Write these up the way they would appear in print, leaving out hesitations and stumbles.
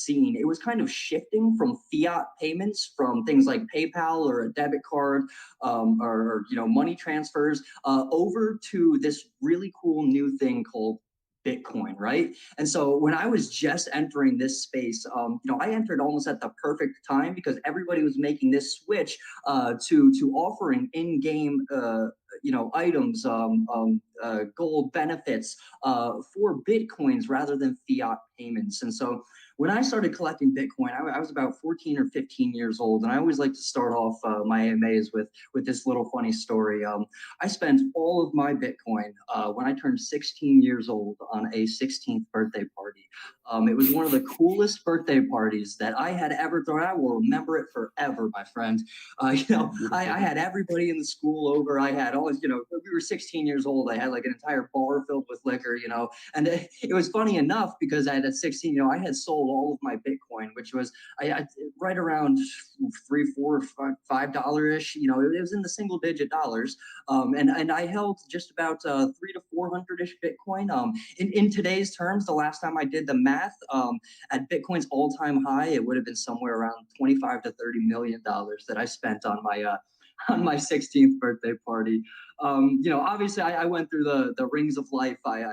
scene, it was kind of shifting from fiat payments from things like PayPal or a debit card or money transfers over to this really cool new thing called Bitcoin, right? And so when I was just entering this space, I entered almost at the perfect time because everybody was making this switch to offering in-game items, gold benefits for Bitcoins rather than fiat payments. And so when I started collecting Bitcoin, I was about 14 or 15 years old, and I always like to start off my AMAs with this little funny story. I spent all of my Bitcoin when I turned 16 years old on a 16th birthday party. It was one of the coolest birthday parties that I had ever thrown. I will remember it forever, my friend. I had everybody in the school over. I had all, we were 16 years old. I had like an entire bar filled with liquor, and it was funny enough because at 16, I had sold all of my Bitcoin, which was I right around $3, $4, $5 ish. It was in the single digit dollars, and I held just about 300 to 400 ish Bitcoin. In today's terms, the last time I did the math, at Bitcoin's all time high, it would have been somewhere around 25 to $30 million that I spent on my 16th birthday party. Obviously I went through the rings of life. I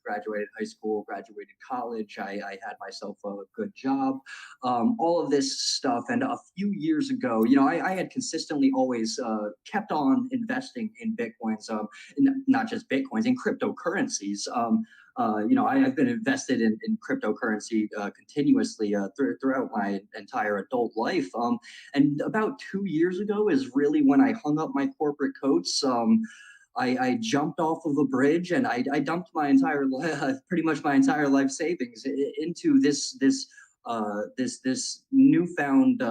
graduated high school, graduated college. I had myself a good job, all of this stuff. And a few years ago, I had consistently always kept on investing in Bitcoins, not just Bitcoins, in cryptocurrencies. I've been invested in cryptocurrency continuously throughout my entire adult life. And about 2 years ago is really when I hung up my corporate coats. I jumped off of a bridge and I dumped my entire, pretty much my entire life savings into this newfound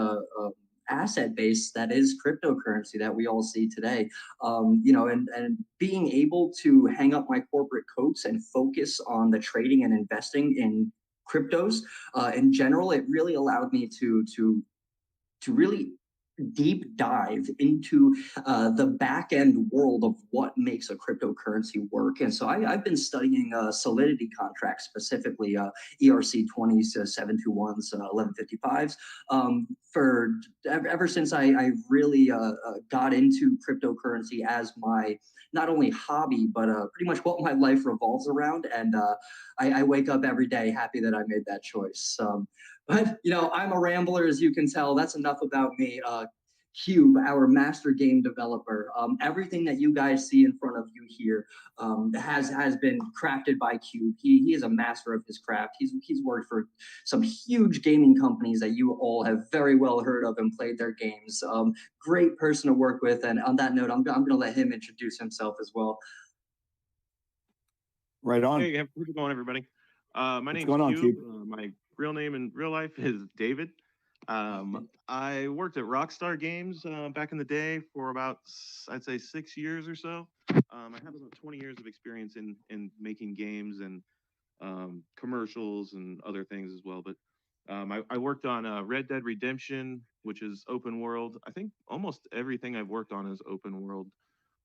asset base that is cryptocurrency that we all see today. And being able to hang up my corporate coats and focus on the trading and investing in cryptos in general, it really allowed me to really deep dive into the back end world of what makes a cryptocurrency work. And so I've been studying Solidity contracts, specifically ERC20s, 721s, 1155s, for ever since I really got into cryptocurrency as my not only hobby, but pretty much what my life revolves around. And I wake up every day happy that I made that choice. But, I'm a rambler, as you can tell. That's enough about me. Cube, our master game developer. Everything that you guys see in front of you here has been crafted by Cube. He is a master of his craft. He's worked for some huge gaming companies that you all have very well heard of and played their games. Great person to work with. And on that note, I'm going to let him introduce himself as well. Right on. Hey, how's it going, everybody? My name's Cube. My real name in real life is David. I worked at Rockstar Games back in the day for about, I'd say, 6 years or so. I have about 20 years of experience in making games and commercials and other things as well. But I worked on Red Dead Redemption, which is open world. I think almost everything I've worked on is open world.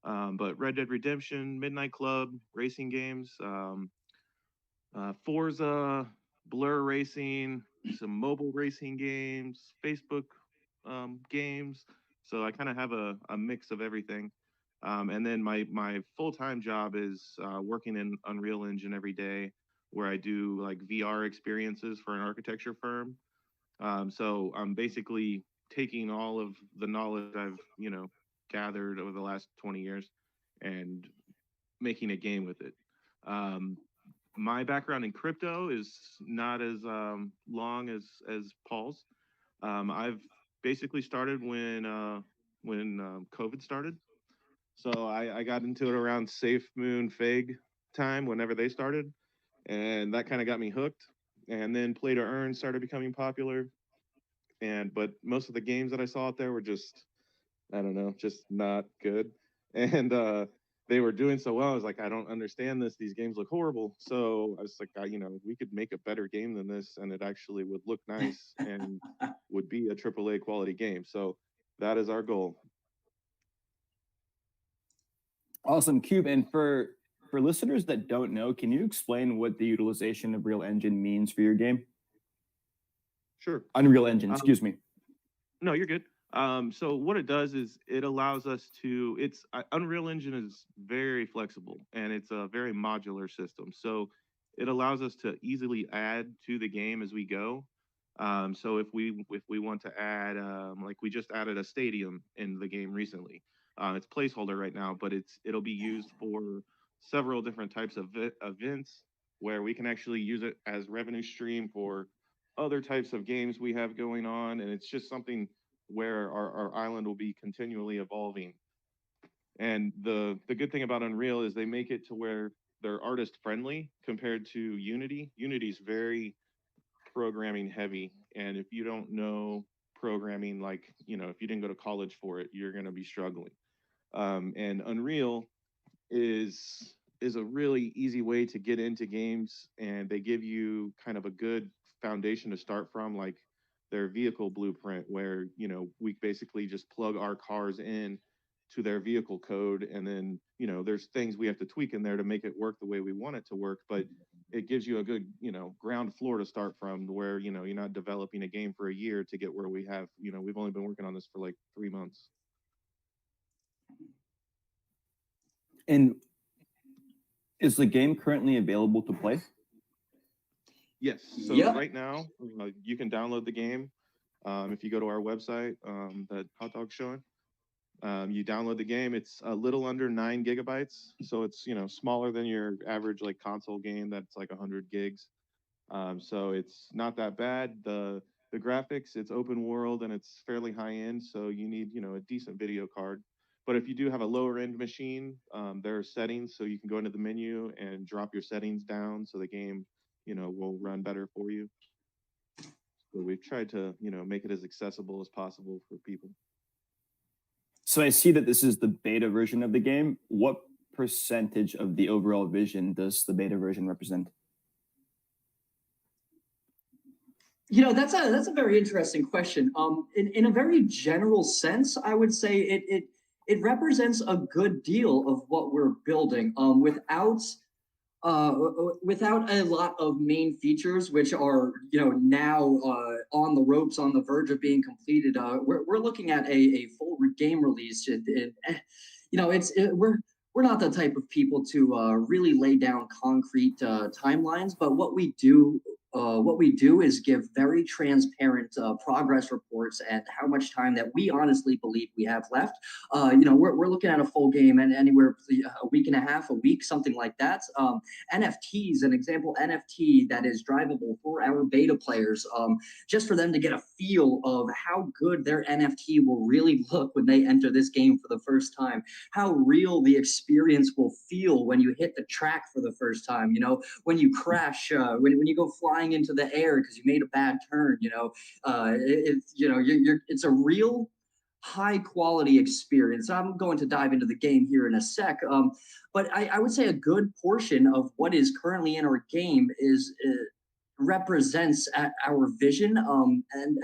But Red Dead Redemption, Midnight Club, racing games, Forza, Blur Racing, some mobile racing games, Facebook games. So I kind of have a mix of everything. And then my full-time job is working in Unreal Engine every day, where I do like VR experiences for an architecture firm. So I'm basically taking all of the knowledge I've, gathered over the last 20 years and making a game with it. My background in crypto is not as long as Paul's. I've basically started when COVID started. So I got into it around Safe Moon Fig time, whenever they started, and that kind of got me hooked. And then Play to Earn started becoming popular. But most of the games that I saw out there were just, I don't know, just not good. And they were doing so well. I was like, I don't understand this. These games look horrible. So I was like, we could make a better game than this, and it actually would look nice and would be a AAA quality game. So that is our goal. Awesome, Cube. And for listeners that don't know, can you explain what the utilization of Real Engine means for your game? Sure. Unreal Engine, excuse me. No, you're good. So what it does is it allows us to, Unreal Engine is very flexible and it's a very modular system. So it allows us to easily add to the game as we go. So if we want to add, like we just added a stadium in the game recently. It's placeholder right now, but it'll be used for several different types of events where we can actually use it as revenue stream for other types of games we have going on, and it's just something where our island will be continually evolving. And the good thing about Unreal is they make it to where they're artist friendly compared to Unity. Unity's very programming heavy, and if you don't know programming, like if you didn't go to college for it, you're going to be struggling. And Unreal is a really easy way to get into games, and they give you kind of a good foundation to start from, like their vehicle blueprint, where we basically just plug our cars in to their vehicle code, and then there's things we have to tweak in there to make it work the way we want it to work, but it gives you a good ground floor to start from, where you're not developing a game for a year to get where we have. We've only been working on this for like 3 months. And is the game currently available to play? Yes. So right now, you can download the game. If you go to our website, that Hot Dog's showing, you download the game. It's a little under 9 gigabytes. So it's, smaller than your average like console game that's like 100 gigs. So it's not that bad. The graphics, it's open world and it's fairly high end. So you need, a decent video card. But if you do have a lower end machine, there are settings, so you can go into the menu and drop your settings down so the game, will run better for you. So we've tried to, make it as accessible as possible for people. So I see that this is the beta version of the game. What percentage of the overall vision does the beta version represent? That's a very interesting question. In a very general sense, I would say it represents a good deal of what we're building. Without a lot of main features, which are now on the ropes, on the verge of being completed, we're looking at a full game release. We're not the type of people to really lay down concrete timelines, but what we do is give very transparent progress reports and how much time that we honestly believe we have left. We're looking at a full game and anywhere a week and a half, a week, something like that. NFTs, an example NFT that is drivable for our beta players, just for them to get a feel of how good their NFT will really look when they enter this game for the first time, how real the experience will feel when you hit the track for the first time, when you crash, when you go flying into the air because you made a bad turn, it's a real high quality experience. I'm going to dive into the game here in a sec, but I would say a good portion of what is currently in our game is represents our vision, and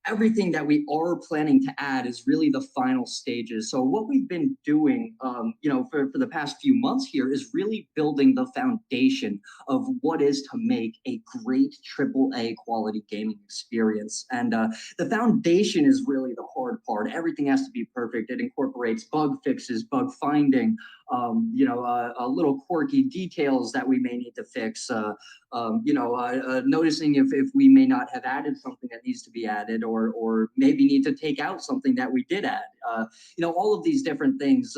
everything that we are planning to add is really the final stages. So what we've been doing, for the past few months here is really building the foundation of what is to make a great AAA quality gaming experience. And the foundation is really the hard part. Everything has to be perfect. It incorporates bug fixes, bug finding, little quirky details that we may need to fix, noticing if we may not have added something that needs to be added, or maybe need to take out something that we did add. All of these different things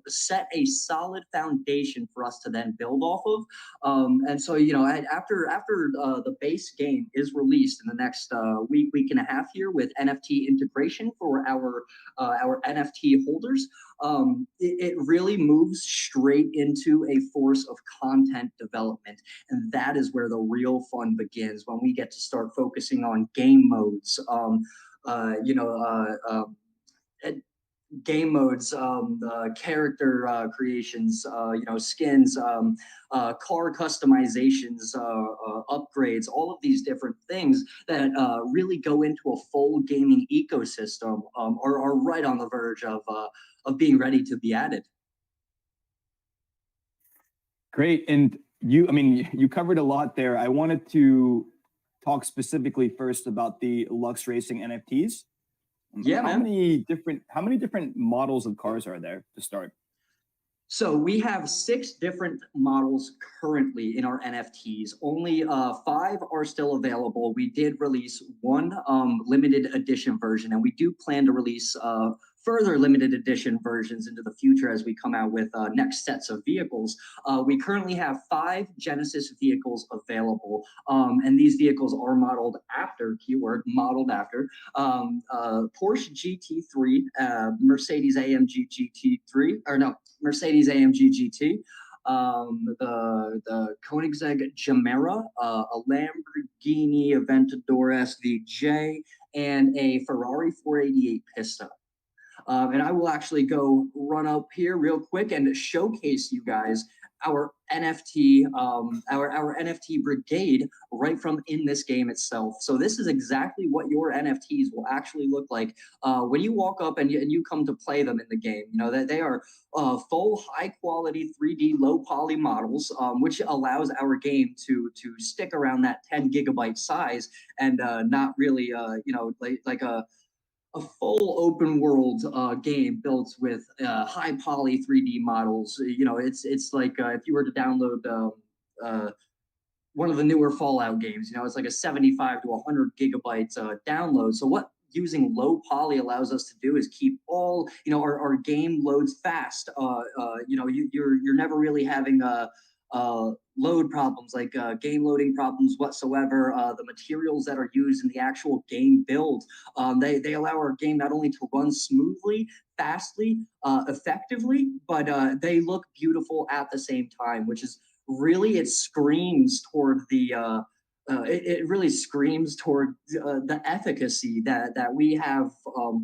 set a solid foundation for us to then build off of. And so, after the base game is released in the next week and a half here with NFT integration for our NFT holders, it really moves straight into a force of content development. And that is where the real fun begins, when we get to start focusing on game modes, character creations, skins, car customizations, upgrades, all of these different things that really go into a full gaming ecosystem, are right on the verge of being ready to be added. Great. And you covered a lot there. I wanted to talk specifically first about the LuxeRacing NFTs. Yeah, how man. How many different models of cars are there to start? So we have 6 different models currently in our NFTs. Only 5 are still available. We did release one limited edition version, and we do plan to release further limited edition versions into the future as we come out with next sets of vehicles. We currently have 5 Genesis vehicles available, and these vehicles are modeled after, keyword, modeled after, Porsche GT3, Mercedes AMG GT3, or no, Mercedes AMG GT, the Koenigsegg Gemera, a Lamborghini Aventador SVJ, and a Ferrari 488 Pista. And I will actually go run up here real quick and showcase you guys our NFT, our NFT brigade right from in this game itself. So this is exactly what your NFTs will actually look like when you walk up and you come to play them in the game. You know, that they are full high quality 3D low poly models, which allows our game to stick around that 10 gigabyte size and not really, you know, like a full open world game built with high poly 3D models. You know, it's like if you were to download one of the newer Fallout games, you know, it's like a 75 to 100 gigabytes download. So what using low poly allows us to do is keep all, you know, our game loads fast. You know, you're never really having load problems like game loading problems whatsoever. The materials that are used in the actual game build, they allow our game not only to run smoothly, fastly, effectively, but they look beautiful at the same time, which is really, it screams toward the it really screams toward the efficacy that we have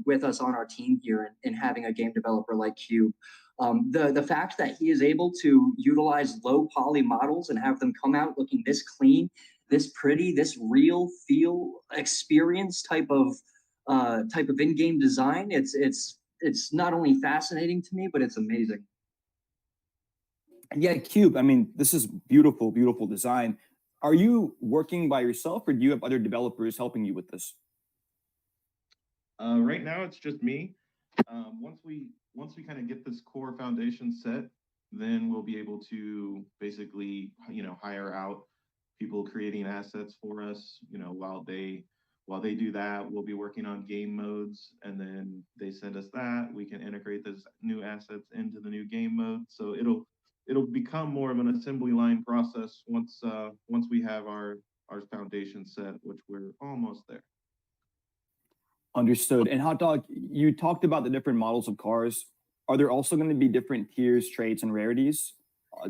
with us on our team here in having a game developer like Cube. The fact that he is able to utilize low poly models and have them come out looking this clean, this pretty, this real feel experience type of in-game design, it's not only fascinating to me, but it's amazing. Yeah, Cube. I mean, this is beautiful, beautiful design. Are you working by yourself, or do you have other developers helping you with this? Right now, it's just me. Once we kind of get this core foundation set, then we'll be able to basically, you know, hire out people creating assets for us. You know, while they do that, we'll be working on game modes, and then they send us that. We can integrate those new assets into the new game mode. So it'll become more of an assembly line process once we have our foundation set, which we're almost there. Understood. And Hot Dog, you talked about the different models of cars. Are there also going to be different tiers, traits, and rarities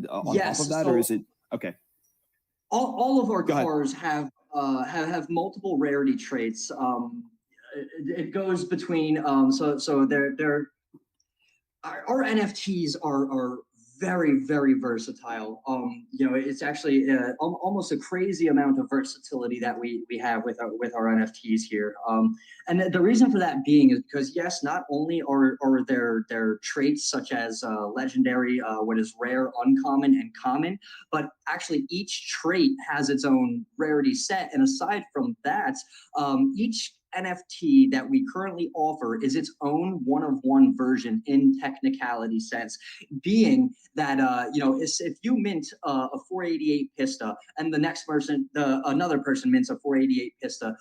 on Yes, top of that, so or is it okay? All of our cars have multiple rarity traits. It goes between so they're our NFTs are very, very versatile. You know, it's actually almost a crazy amount of versatility that we have with our NFTs here. And the reason for that being is because yes, not only are there traits such as legendary, what is rare, uncommon, and common, but actually each trait has its own rarity set. And aside from that, each NFT that we currently offer is its own one-of-one version in technicality sense, being that you know, if you mint a 488 Pista and the next person, another person mints a 488 Pista,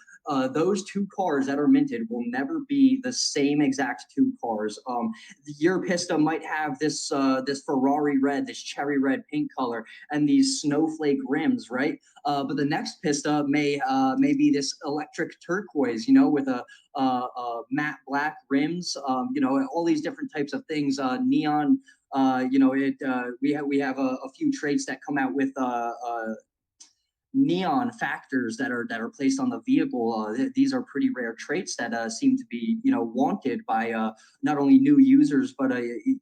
those two cars that are minted will never be the same exact two cars. Your Pista might have this this Ferrari red, this cherry red paint color, and these snowflake rims, right? But the next Pista may be this electric turquoise, you know, with a matte black rims, you know, all these different types of things, neon. You know, we have a few traits that come out with neon factors that are placed on the vehicle. These are pretty rare traits that seem to be, you know, wanted by not only new users but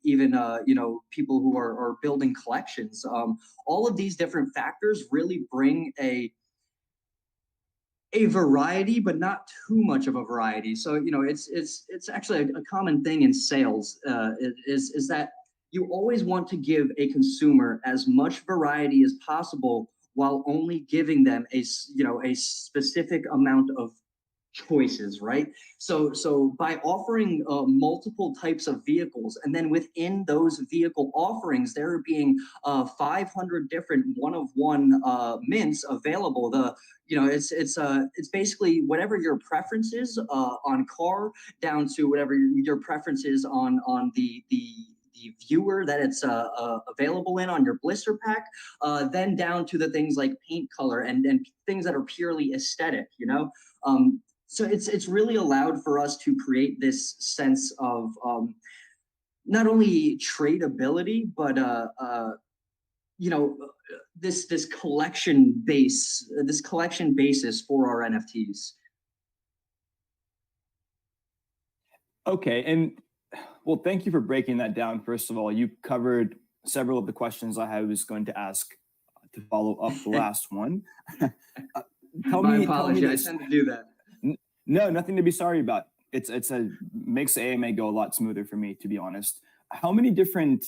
even you know, people who are building collections. All of these different factors really bring a variety, but not too much of a variety. So you know, it's actually a common thing in sales, is that you always want to give a consumer as much variety as possible while only giving them a specific amount of choices, right? So by offering multiple types of vehicles, and then within those vehicle offerings, there being 500 different one-of-one mints available. It's basically whatever your preferences on car, down to whatever your preferences on the viewer that it's available in on your blister pack, then down to the things like paint color and things that are purely aesthetic, so it's really allowed for us to create this sense of not only tradability, but this collection basis for our NFTs. Okay, and well, thank you for breaking that down. First of all, you covered several of the questions I was going to ask to follow up the last one. My apologies. I tend to do that. No, nothing to be sorry about. It's makes the AMA go a lot smoother for me, to be honest. How many different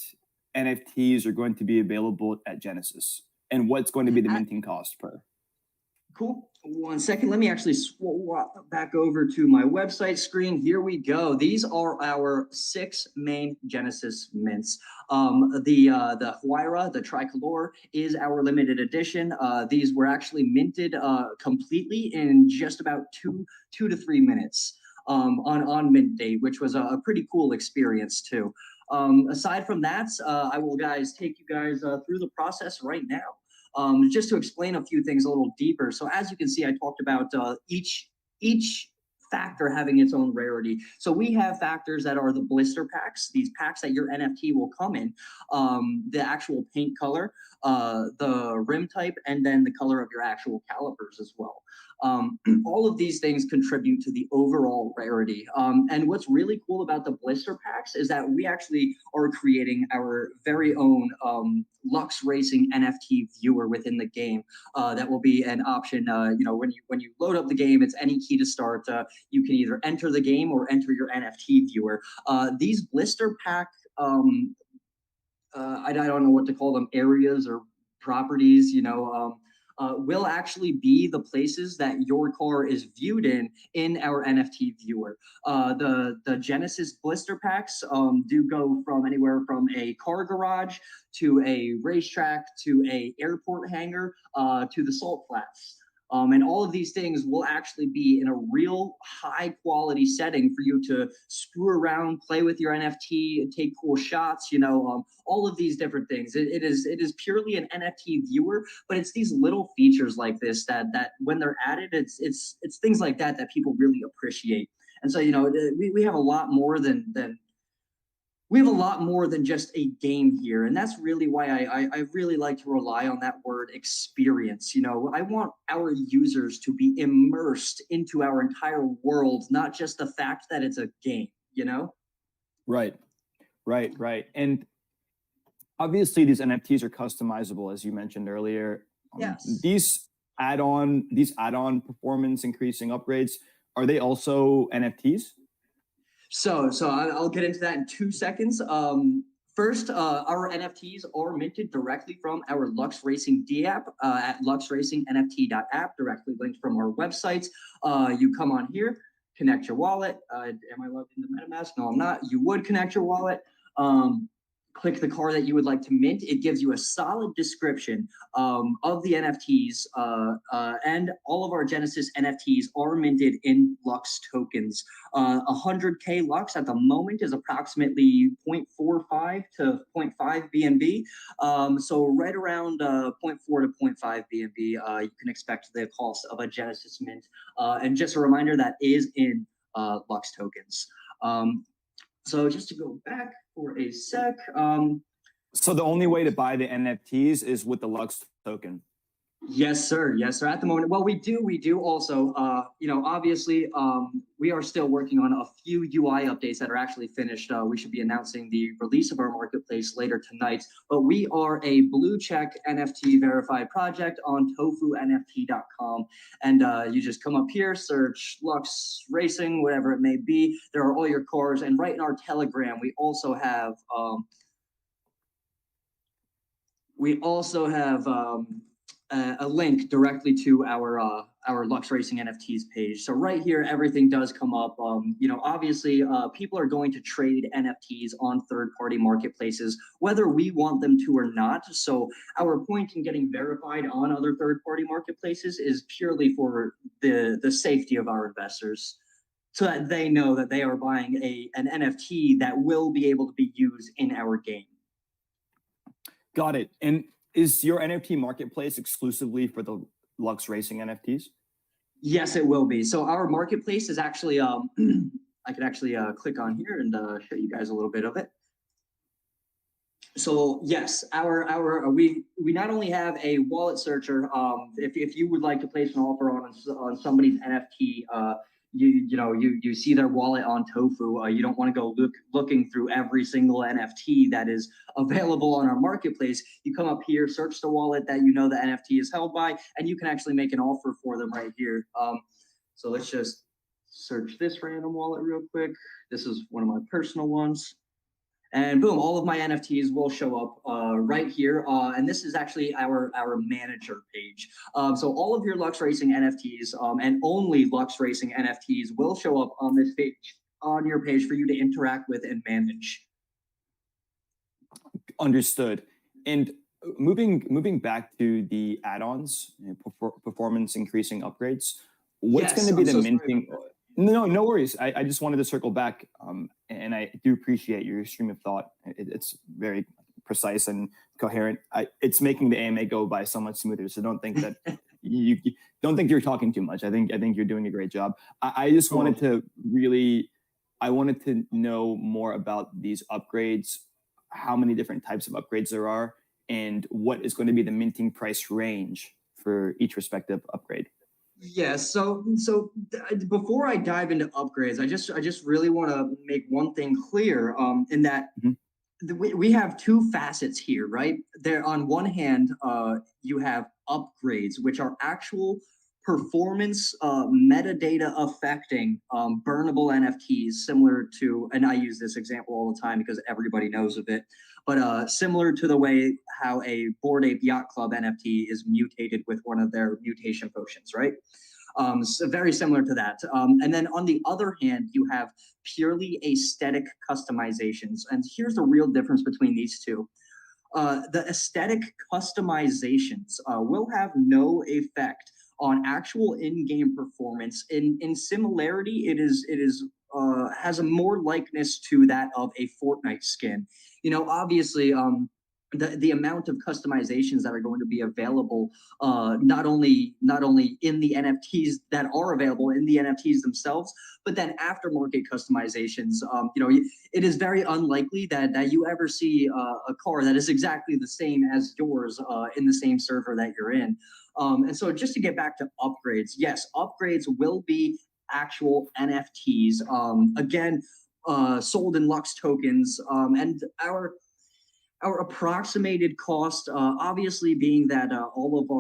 NFTs are going to be available at Genesis, and what's going to be the minting cost per? Cool. 1 second. Let me actually swap back over to my website screen. Here we go. These are our 6 main Genesis mints. The Huayra, the Tricolor, is our limited edition. These were actually minted completely in just about two to 3 minutes on mint date, which was a pretty cool experience too. Aside from that, I will take you guys through the process right now. Just to explain a few things a little deeper. So as you can see, I talked about each factor having its own rarity. So we have factors that are the blister packs, these packs that your NFT will come in, the actual paint color, the rim type, and then the color of your actual calipers as well. All of these things contribute to the overall rarity. And what's really cool about the blister packs is that we actually are creating our very own LuxeRacing NFT viewer within the game. That will be an option. When you load up the game, it's any key to start. You can either enter the game or enter your NFT viewer. These blister pack, I don't know what to call them, areas or properties, will actually be the places that your car is viewed in our NFT viewer. The Genesis blister packs do go from anywhere from a car garage to a racetrack to a airport hangar to the salt flats. And all of these things will actually be in a real high quality setting for you to screw around, play with your NFT, take cool shots, all of these different things. It is purely an NFT viewer, but it's these little features like this that when they're added, it's things like that people really appreciate. And so, we have a lot more than just a game here. And that's really why I really like to rely on that word experience. I want our users to be immersed into our entire world, not just the fact that it's a game, Right. And obviously these NFTs are customizable, as you mentioned earlier. Yes. These add-on performance increasing upgrades, are they also NFTs? So I'll get into that in 2 seconds. First, our NFTs are minted directly from our LuxeRacing D app at luxeracingnft.app, directly linked from our website. You come on here, connect your wallet. Am I logged into MetaMask? No, I'm not. You would connect your wallet. Click the car that you would like to mint. It gives you a solid description of the NFTs, and all of our Genesis NFTs are minted in Lux tokens. 100K Lux at the moment is approximately 0.45 to 0.5 BNB. So right around 0.4 to 0.5 BNB, you can expect the cost of a Genesis mint. And just a reminder, that is in Lux tokens. So just to go back for a sec. So the only way to buy the NFTs is with the Lux token. Yes, sir. At the moment, well, we do also, obviously, we are still working on a few UI updates that are actually finished. We should be announcing the release of our marketplace later tonight, but we are a blue check NFT verified project on tofunft.com. And you just come up here, search LuxeRacing, whatever it may be. There are all your cars. And right in our Telegram, we also have a link directly to our LuxeRacing NFTs page. So right here, everything does come up. Obviously, people are going to trade NFTs on third-party marketplaces, whether we want them to or not. So our point in getting verified on other third-party marketplaces is purely for the safety of our investors, so that they know that they are buying an NFT that will be able to be used in our game. Got it. And is your NFT marketplace exclusively for the LuxeRacing NFTs? Yes, it will be. So our marketplace is actually, I could actually click on here and show you guys a little bit of it. So yes, we not only have a wallet searcher. If you would like to place an offer on somebody's NFT, you see their wallet on Tofu. You don't want to go looking through every single NFT that is available on our marketplace. You come up here, search the wallet that you know the NFT is held by, and you can actually make an offer for them right here. So let's just search this random wallet real quick. This is one of my personal ones. And boom, all of my NFTs will show up right here. And this is actually our manager page. So all of your LuxeRacing NFTs and only LuxeRacing NFTs will show up on this page, on your page, for you to interact with and manage. Understood. And moving back to the add-ons, performance increasing upgrades, what's going to be the minting? No worries. I just wanted to circle back, and I do appreciate your stream of thought. It's very precise and coherent. It's making the AMA go by so much smoother. So don't think that you don't think you're talking too much. I think you're doing a great job. I just wanted to know more about these upgrades, how many different types of upgrades there are, and what is going to be the minting price range for each respective upgrade. Yeah, so before I dive into upgrades, I just really want to make one thing clear, in that we have two facets here, right? There, on one hand, you have upgrades, which are actual performance metadata affecting burnable NFTs, similar to, and I use this example all the time because everybody knows of it, but similar to the way how a Bored Ape Yacht Club NFT is mutated with one of their mutation potions, right? So very similar to that. And then on the other hand, you have purely aesthetic customizations. And here's the real difference between these two. The aesthetic customizations will have no effect on actual in-game performance. In similarity, it has a more likeness to that of a Fortnite skin. Obviously, the amount of customizations that are going to be available, not only in the NFTs that are available in the NFTs themselves, but then aftermarket customizations. It is very unlikely that you ever see a car that is exactly the same as yours in the same server that you're in. And so just to get back to upgrades, yes, upgrades will be actual NFTs, again, sold in Lux tokens, and our approximated cost, obviously being that all of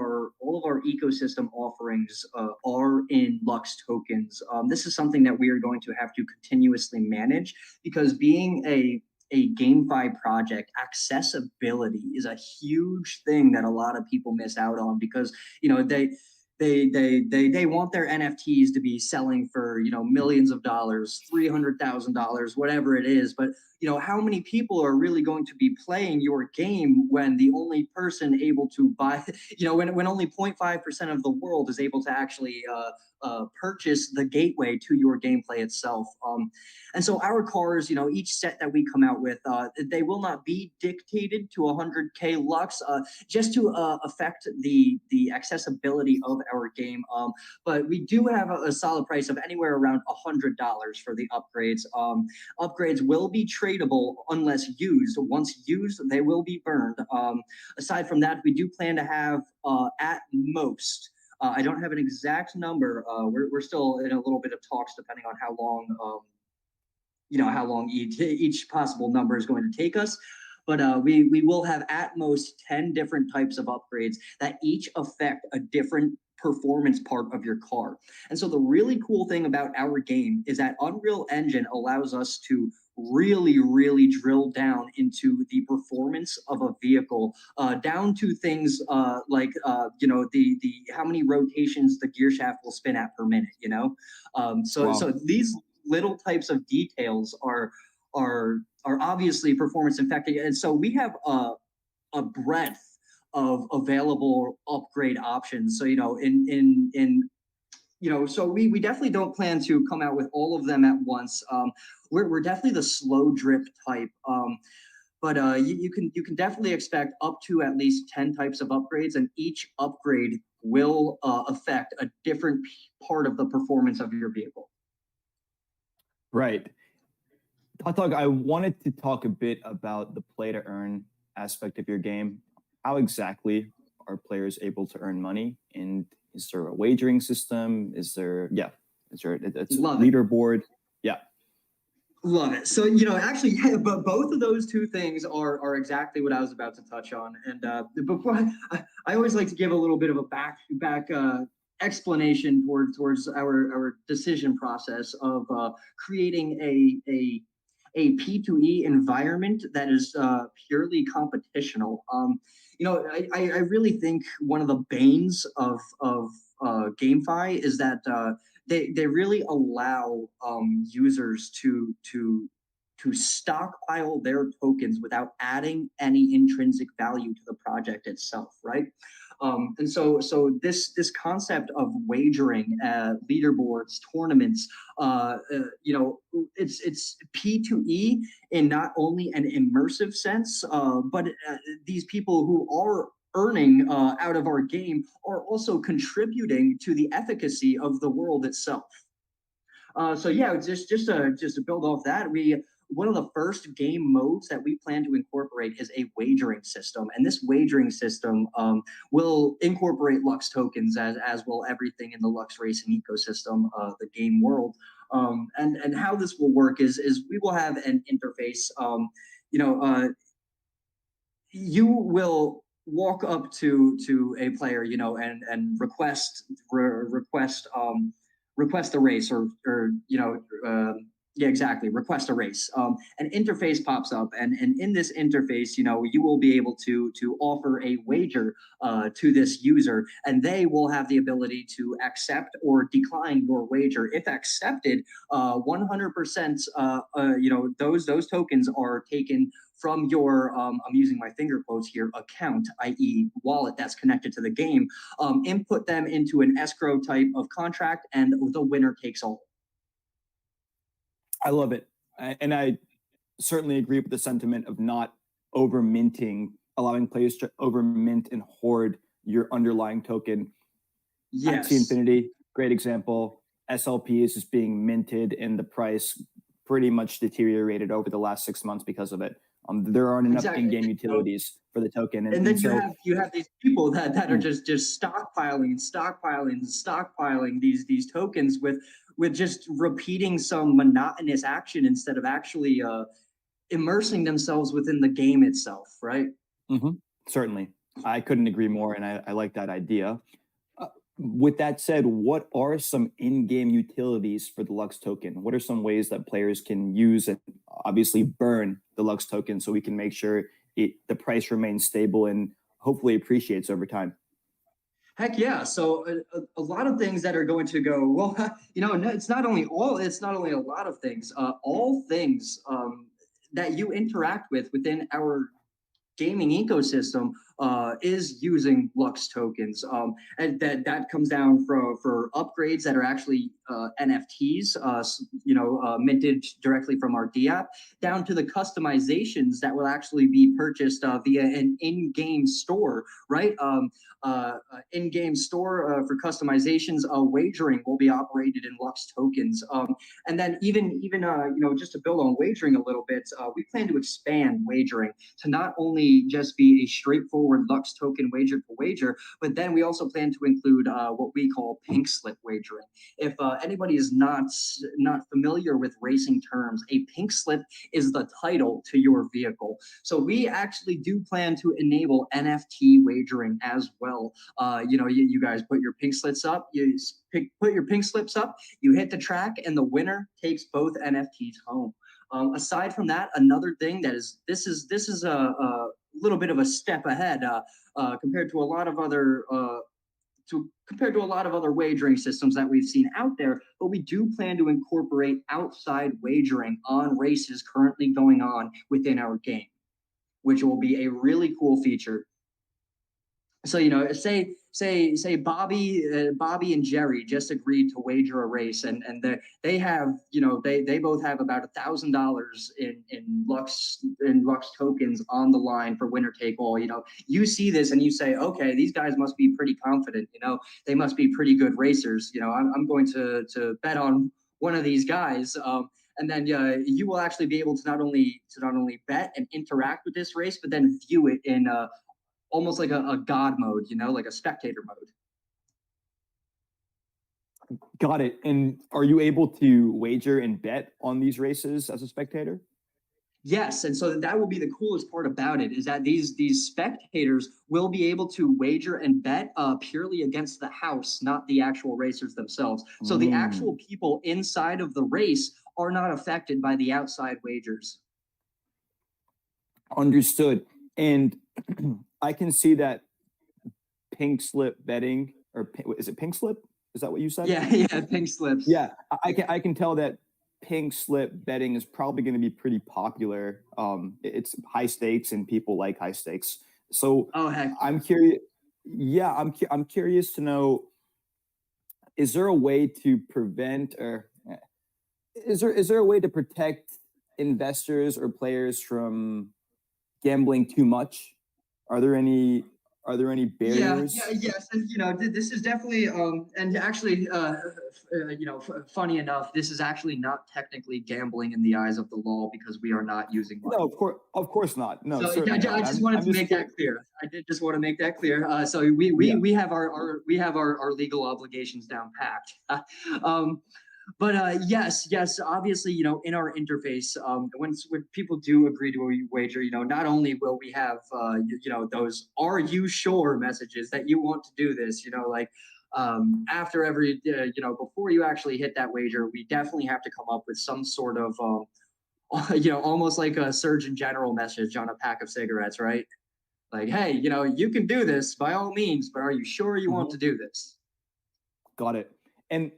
our ecosystem offerings are in Lux tokens. This is something that we are going to have to continuously manage, because being a GameFi project, accessibility is a huge thing that a lot of people miss out on, because they want their NFTs to be selling for millions of dollars, $300,000, whatever it is. But how many people are really going to be playing your game when the only person able to buy, when only 0.5% of the world is able to actually purchase the gateway to your gameplay itself. And so our cars, each set that we come out with, they will not be dictated to 100K Lux, just to affect the accessibility of our game. But we do have a solid price of anywhere around $100 for the upgrades. Upgrades will be tradable unless used. Once used, they will be burned. Aside from that, we do plan to have at most, I don't have an exact number. We're still in a little bit of talks, depending on how long each possible number is going to take us. But we will have at most 10 different types of upgrades that each affect a different performance part of your car. And so the really cool thing about our game is that Unreal Engine allows us to really drill down into the performance of a vehicle, down to things like the how many rotations the gear shaft will spin at per minute. So Wow. these little types of details are obviously performance affecting, and so we have a breadth of available upgrade options. So so we definitely don't plan to come out with all of them at once. We're definitely the slow drip type. But you can definitely expect up to at least 10 types of upgrades, and each upgrade will affect a different part of the performance of your vehicle. Right. Hot Dog, I wanted to talk a bit about the play to earn aspect of your game. How exactly are players able to earn money? And is there a wagering system? Is there it's a Love it. leaderboard? Yeah. Love it. So, actually, yeah, but both of those two things are exactly what I was about to touch on. And before I always like to give a little bit of a back explanation towards our decision process of creating a P2E environment that is purely competitional. I really think one of the banes of GameFi is that they really allow users to stockpile their tokens without adding any intrinsic value to the project itself, right? And so this concept of wagering, leaderboards, tournaments, it's P2E in not only an immersive sense, but these people who are earning out of our game are also contributing to the efficacy of the world itself. So yeah, just to build off that, we one of the first game modes that we plan to incorporate is a wagering system, and this wagering system will incorporate Lux tokens as will everything in the LuxeRacing ecosystem, the game world. And how this will work is we will have an interface. You will walk up to a player, and request a race, or yeah, exactly, request a race. An interface pops up, and in this interface, you will be able to offer a wager to this user, and they will have the ability to accept or decline your wager. If accepted, 100%, those tokens are taken from your I'm using my finger quotes here, account, i.e. wallet that's connected to the game, input them into an escrow type of contract, and the winner takes all. I love it. And I certainly agree with the sentiment of not over minting, allowing players to over mint and hoard your underlying token. Yes. Axie Infinity, great example. SLP is just being minted, and the price pretty much deteriorated over the last 6 months because of it. There aren't enough in-game utilities for the token, and then you have these people that are just stockpiling these tokens with just repeating some monotonous action instead of actually immersing themselves within the game itself, right? Mm-hmm. Certainly, I couldn't agree more, and I like that idea. With that said, what are some in-game utilities for the Lux token? What are some ways that players can use and obviously burn the Lux token so we can make sure the price remains stable and hopefully appreciates over time? Heck yeah! So a lot of things that are going to go well. It's not only a lot of things. All things that you interact with within our gaming ecosystem is using Lux tokens, and that comes down for upgrades that are actually NFTs, minted directly from our D app, down to the customizations that will actually be purchased via an in-game store, right? In-game store for customizations. Wagering will be operated in Lux tokens, and then even just to build on wagering a little bit, we plan to expand wagering to not only just be a straightforward Lux token wager to wager, but then we also plan to include what we call pink slip wagering. If anybody is not familiar with racing terms, a pink slip is the title to your vehicle. So we actually do plan to enable NFT wagering as well. You guys put your pink slips up, put your pink slips up, you hit the track, and the winner takes both NFTs home. Aside from that, another thing that is this is a little bit of a step ahead compared to a lot of other compared to a lot of other wagering systems that we've seen out there, but we do plan to incorporate outside wagering on races currently going on within our game, which will be a really cool feature. So say Bobby and Jerry just agreed to wager a race, and they have they both have about $1,000 in Lux tokens on the line for winner take all. You see this and you say, okay, these guys must be pretty confident. They must be pretty good racers. I'm going to bet on one of these guys. And then you will actually be able to not only bet and interact with this race, but then view it in almost like a god mode, like a spectator mode. Got it. And are you able to wager and bet on these races as a spectator? Yes, and so that will be the coolest part about it, is that these spectators will be able to wager and bet purely against the house, not the actual racers themselves. So the actual people inside of the race are not affected by the outside wagers. Understood. And I can see that pink slip betting, or is it pink slip? Is that what you said? Yeah, pink slips. Yeah, I can tell that pink slip betting is probably going to be pretty popular. It's high stakes and people like high stakes. So heck. I'm curious. Yeah, I'm curious to know, is there a way to prevent, or is there a way to protect investors or players from gambling too much? Are there any barriers? Yes, and this is definitely and actually funny enough, this is actually not technically gambling in the eyes of the law because we are not using money. No, of course not. No, so certainly I just wanted to make that clear. I did just want to make that clear. So we have our legal obligations down packed. But yes, obviously, in our interface, when people do agree to a wager, not only will we have, those "Are you sure?" messages that you want to do this, like after every, before you actually hit that wager, we definitely have to come up with some sort of, almost like a Surgeon General message on a pack of cigarettes, right? Like, hey, you can do this by all means, but are you sure you want to do this? Got it. And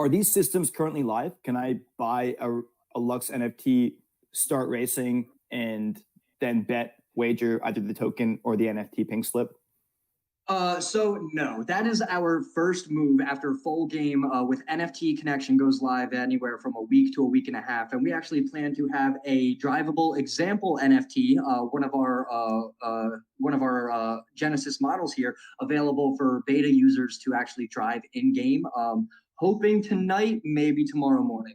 are these systems currently live? Can I buy a Lux NFT, start racing, and then bet, wager either the token or the NFT pink slip? So no, that is our first move after full game with NFT connection goes live anywhere from a week to a week and a half. And we actually plan to have a drivable example NFT, one of our Genesis models here, available for beta users to actually drive in game. Hoping tonight, maybe tomorrow morning.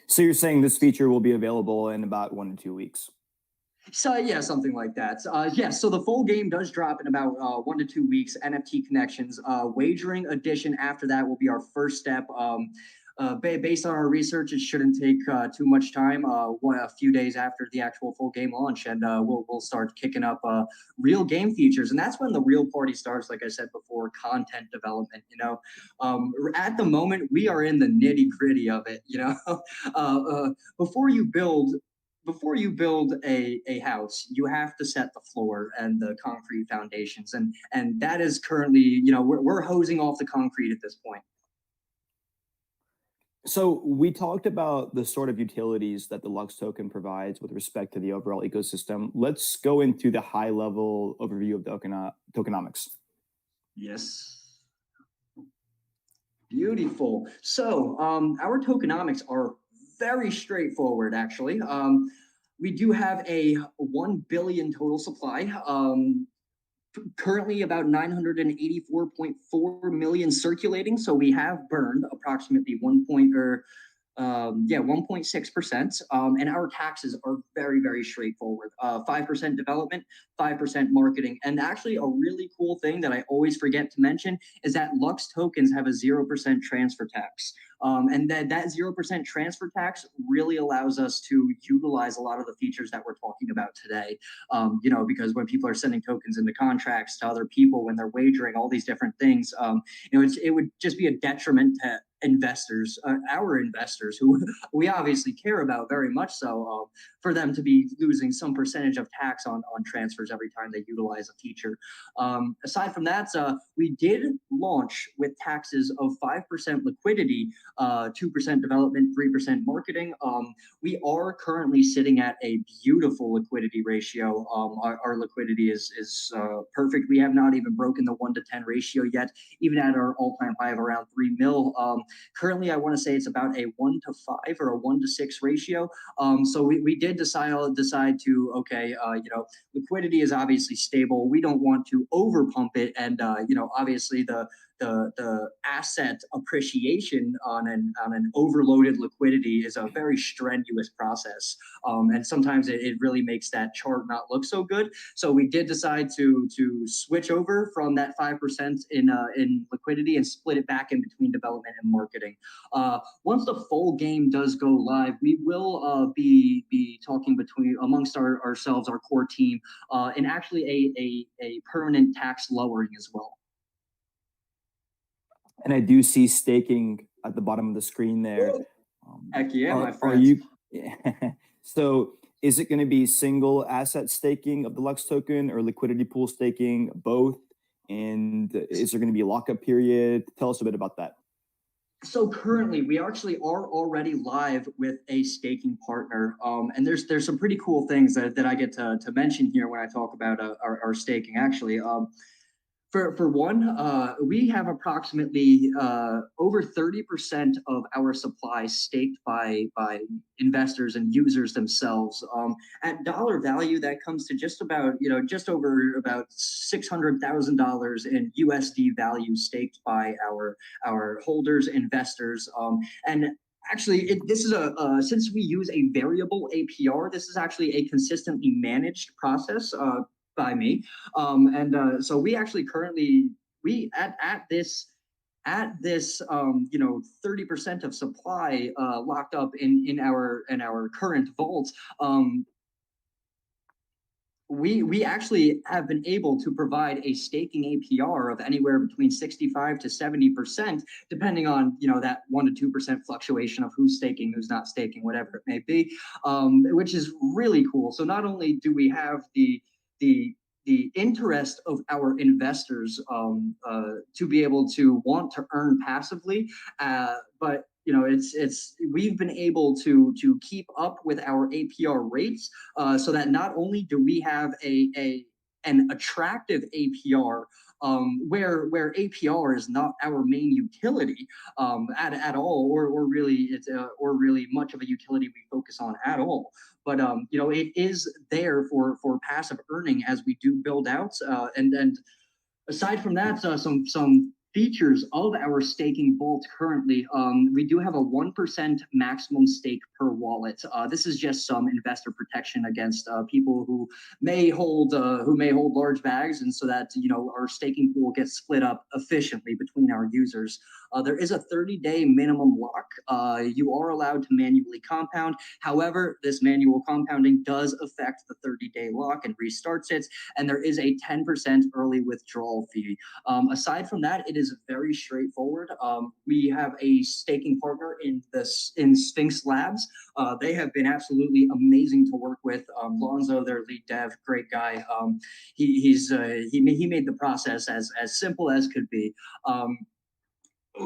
So you're saying this feature will be available in about 1 to 2 weeks? So yeah, something like that. So the full game does drop in about 1 to 2 weeks. NFT connections, wagering edition after that will be our first step. Based on our research, it shouldn't take too much time. A few days after the actual full game launch, and we'll start kicking up real game features, and that's when the real party starts. Like I said before, content development. At the moment, we are in the nitty gritty of it. Before you build a house, you have to set the floor and the concrete foundations, and that is currently, we're hosing off the concrete at this point. So we talked about the sort of utilities that the Lux token provides with respect to the overall ecosystem. Let's go into the high level overview of tokenomics. Yes. Beautiful. So our tokenomics are very straightforward, actually. We do have a 1 billion total supply. Currently about 984.4 million circulating. So we have burned approximately 1.6%. And our taxes are very, very straightforward. 5% development, 5% marketing. And actually a really cool thing that I always forget to mention is that Lux tokens have a 0% transfer tax. And that 0% transfer tax really allows us to utilize a lot of the features that we're talking about today. Because when people are sending tokens into contracts to other people, when they're wagering, all these different things, it would just be a detriment to investors, our investors, who we obviously care about very much so, for them to be losing some percentage of tax on transfers every time they utilize a feature. Aside from that, we did launch with taxes of 5% liquidity, 2% development, 3% marketing. We are currently sitting at a beautiful liquidity ratio. Our liquidity is perfect. We have not even broken the 1 to 10 ratio yet, even at our all-time high of around 3 mil. Currently, I want to say it's about a 1 to 5 or a 1 to 6 ratio. So we did decide to, okay, liquidity is obviously stable. We don't want to over pump it, and obviously the asset appreciation on an overloaded liquidity is a very strenuous process, and sometimes it really makes that chart not look so good. So we did decide to switch over from that 5% in liquidity and split it back in between development and marketing. Once the full game does go live, we will be talking amongst ourselves, our core team, and actually a permanent tax lowering as well. And I do see staking at the bottom of the screen there. Heck yeah, my friends. So is it going to be single asset staking of the Lux token or liquidity pool staking, both? And is there going to be a lockup period? Tell us a bit about that. So currently, we actually are already live with a staking partner, and there's some pretty cool things that I get to mention here when I talk about our staking. Actually, for one, we have approximately over 30% of our supply staked by investors and users themselves. At dollar value, that comes to just over about $600,000 in USD value staked by our holders, investors, and actually, this is since we use a variable APR, this is actually a consistently managed process by me, and so we actually currently at this 30% of supply locked up in our current vault. We actually have been able to provide a staking APR of anywhere between 65 to 70%, depending on that 1 to 2% fluctuation of who's staking, who's not staking, whatever it may be, which is really cool. So not only do we have the interest of our investors to be able to want to earn passively, but we've been able to keep up with our APR rates, so that not only do we have an attractive APR, where APR is not our main utility at all, or really much of a utility we focus on at all. But it is there for passive earning as we do build out, and aside from that, some features of our staking vault currently, we do have a 1% maximum stake per wallet. This is just some investor protection against people who may hold large bags, and so that our staking pool gets split up efficiently between our users. There is a 30-day minimum lock. You are allowed to manually compound. However, this manual compounding does affect the 30-day lock and restarts it, and there is a 10% early withdrawal fee. Aside from that, it is very straightforward. We have a staking partner in Sphinx Labs. They have been absolutely amazing to work with. Lonzo, their lead dev, great guy. He made the process as simple as could be.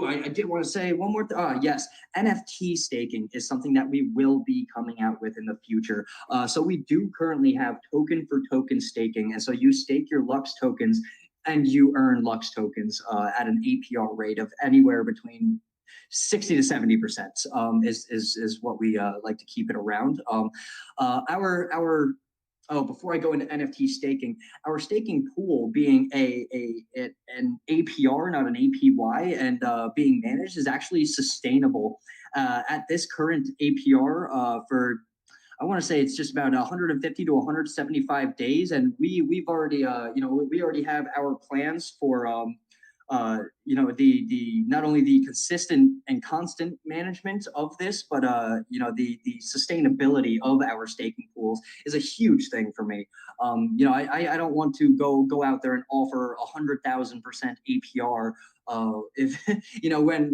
I did want to say one more yes, NFT staking is something that we will be coming out with in the future. So we do currently have token for token staking, and so you stake your Lux tokens and you earn Lux tokens at an APR rate of anywhere between 60 to 70% is what we like to keep it around. Before I go into NFT staking, our staking pool being an APR, not an APY, and being managed is actually sustainable. At this current APR for, I want to say it's just about 150 to 175 days, and we've already we already have our plans for the not only the consistent and constant management of this, but the sustainability of our staking pools is a huge thing for me. I don't want to go out there and offer 100,000% APR if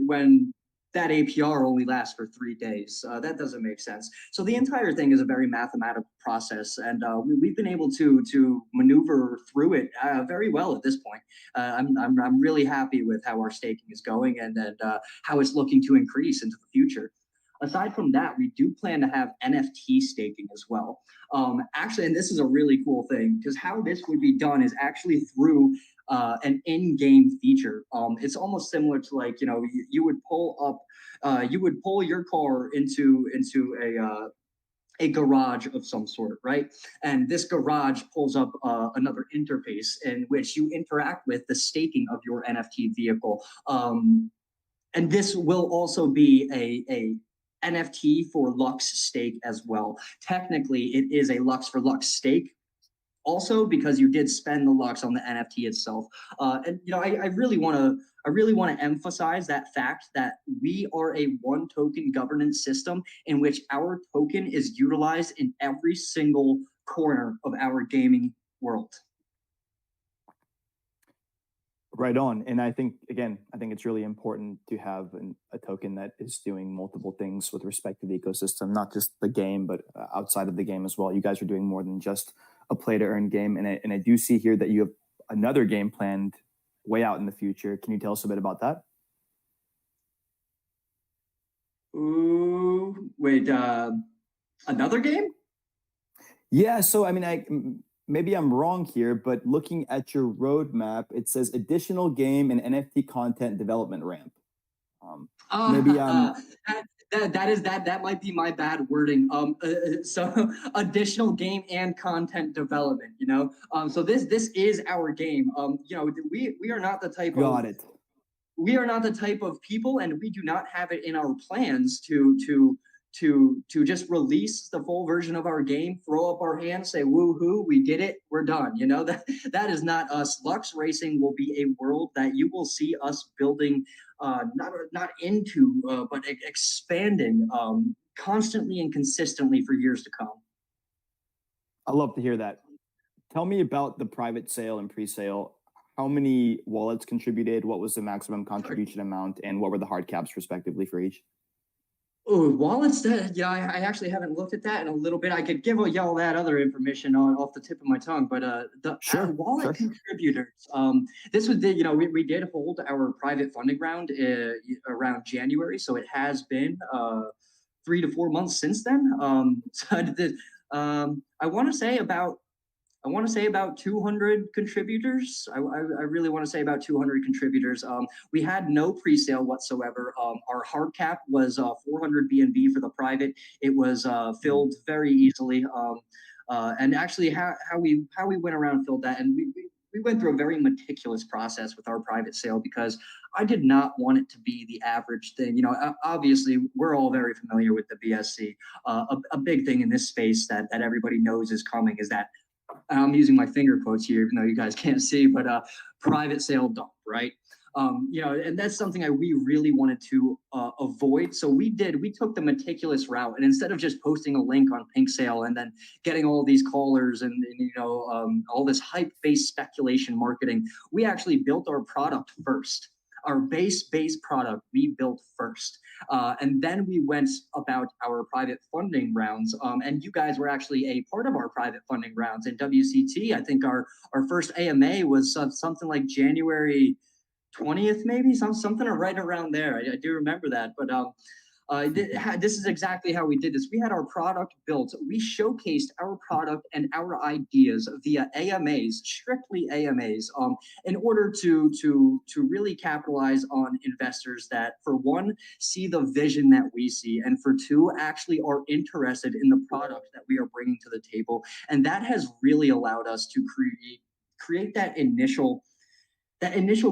when that APR only lasts for 3 days. That doesn't make sense. So the entire thing is a very mathematical process, and we've been able to maneuver through it very well at this point. I'm really happy with how our staking is going, and how it's looking to increase into the future. Aside from that, we do plan to have NFT staking as well. Actually, and this is a really cool thing, because how this would be done is actually through an in-game feature. It's almost similar to, like, you would pull up, you would pull your car into a garage of some sort, right? And this garage pulls up another interface in which you interact with the staking of your NFT vehicle. And this will also be a NFT for Lux stake as well. Technically, it is a Lux for Lux stake, also because you did spend the Lux on the NFT itself. And I really want to emphasize that fact that we are a one token governance system in which our token is utilized in every single corner of our gaming world. Right on. And I think it's really important to have a token that is doing multiple things with respect to the ecosystem, not just the game, but outside of the game as well. You guys are doing more than just a play to earn game. And I do see here that you have another game planned way out in the future. Can you tell us a bit about that? Ooh, wait, another game? Yeah. So, I mean, maybe I'm wrong here, but looking at your roadmap, it says additional game and NFT content development ramp. Maybe that might be my bad wording. So additional game and content development. So this is our game. We are not the type got of it. We are not the type of people, and we do not have it in our plans to just release the full version of our game, throw up our hands, say woohoo, we did it, we're done. That is not us. LuxeRacing will be a world that you will see us building, not into, but expanding constantly and consistently for years to come. I love to hear that. Tell me about the private sale and pre-sale. How many wallets contributed? What was the maximum contribution amount? And what were the hard caps respectively for each? Oh, wallets. I actually haven't looked at that in a little bit. I could give y'all that other information off the tip of my tongue, but the wallet contributors. This was we did hold our private funding round around January, so it has been 3 to 4 months since then. I want to say about 200 contributors. I really want to say about 200 contributors. We had no pre-sale whatsoever. Our hard cap was 400 BNB for the private. It was filled very easily. And actually, how we went around filled that, and we went through a very meticulous process with our private sale, because I did not want it to be the average thing. Obviously, we're all very familiar with the BSC. A big thing in this space that everybody knows is coming is that, I'm using my finger quotes here, even though you guys can't see, but private sale dump, right? And that's something we really wanted to avoid. So we took the meticulous route, and instead of just posting a link on Pink Sale and then getting all these callers and all this hype-based speculation marketing, we actually built our product first. Our base product we built first. And then we went about our private funding rounds. And you guys were actually a part of our private funding rounds in WCT. I think our first AMA was something like January 20th, maybe something right around there. I do remember that. But this is exactly how we did this. We had our product built. We showcased our product and our ideas via AMAs, strictly AMAs, in order to really capitalize on investors that, for one, see the vision that we see, and for two, actually are interested in the product that we are bringing to the table. And that has really allowed us to create that initial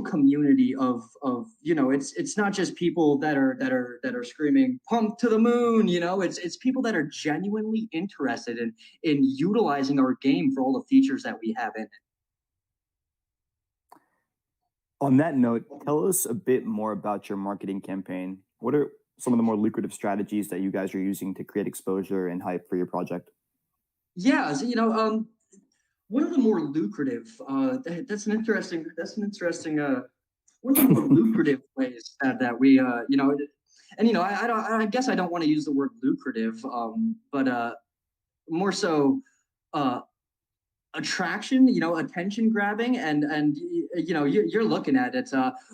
community of it's not just people that are screaming pump to the moon. It's people that are genuinely interested in utilizing our game for all the features that we have in it. On that note, tell us a bit more about your marketing campaign. What are some of the more lucrative strategies that you guys are using to create exposure and hype for your project? Yeah, so, one of the more lucrative, that's an interesting one of the more lucrative ways that we, and I guess I don't want to use the word lucrative, but more so uh, attraction, attention grabbing, and you're looking at it.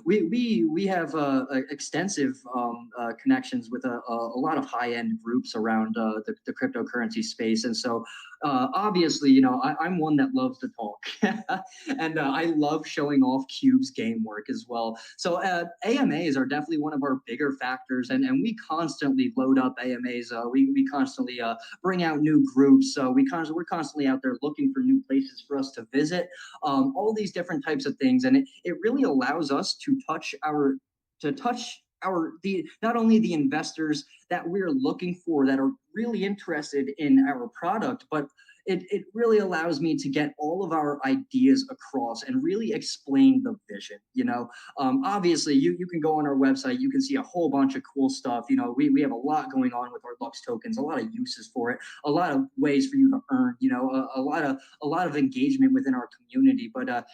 We have extensive connections with a lot of high end groups around the cryptocurrency space, and so obviously, I'm one that loves to talk, and I love showing off Cube's game work as well. So AMAs are definitely one of our bigger factors, and we constantly load up AMAs. We constantly bring out new groups. We're constantly out there looking for new places for us to visit, all these different types of things, and it really allows us to touch the not only the investors that we're looking for that are really interested in our product, but it really allows me to get all of our ideas across and really explain the vision. Obviously, you can go on our website, you can see a whole bunch of cool stuff. We have a lot going on with our Lux tokens, a lot of uses for it, a lot of ways for you to earn, a lot of engagement within our community. But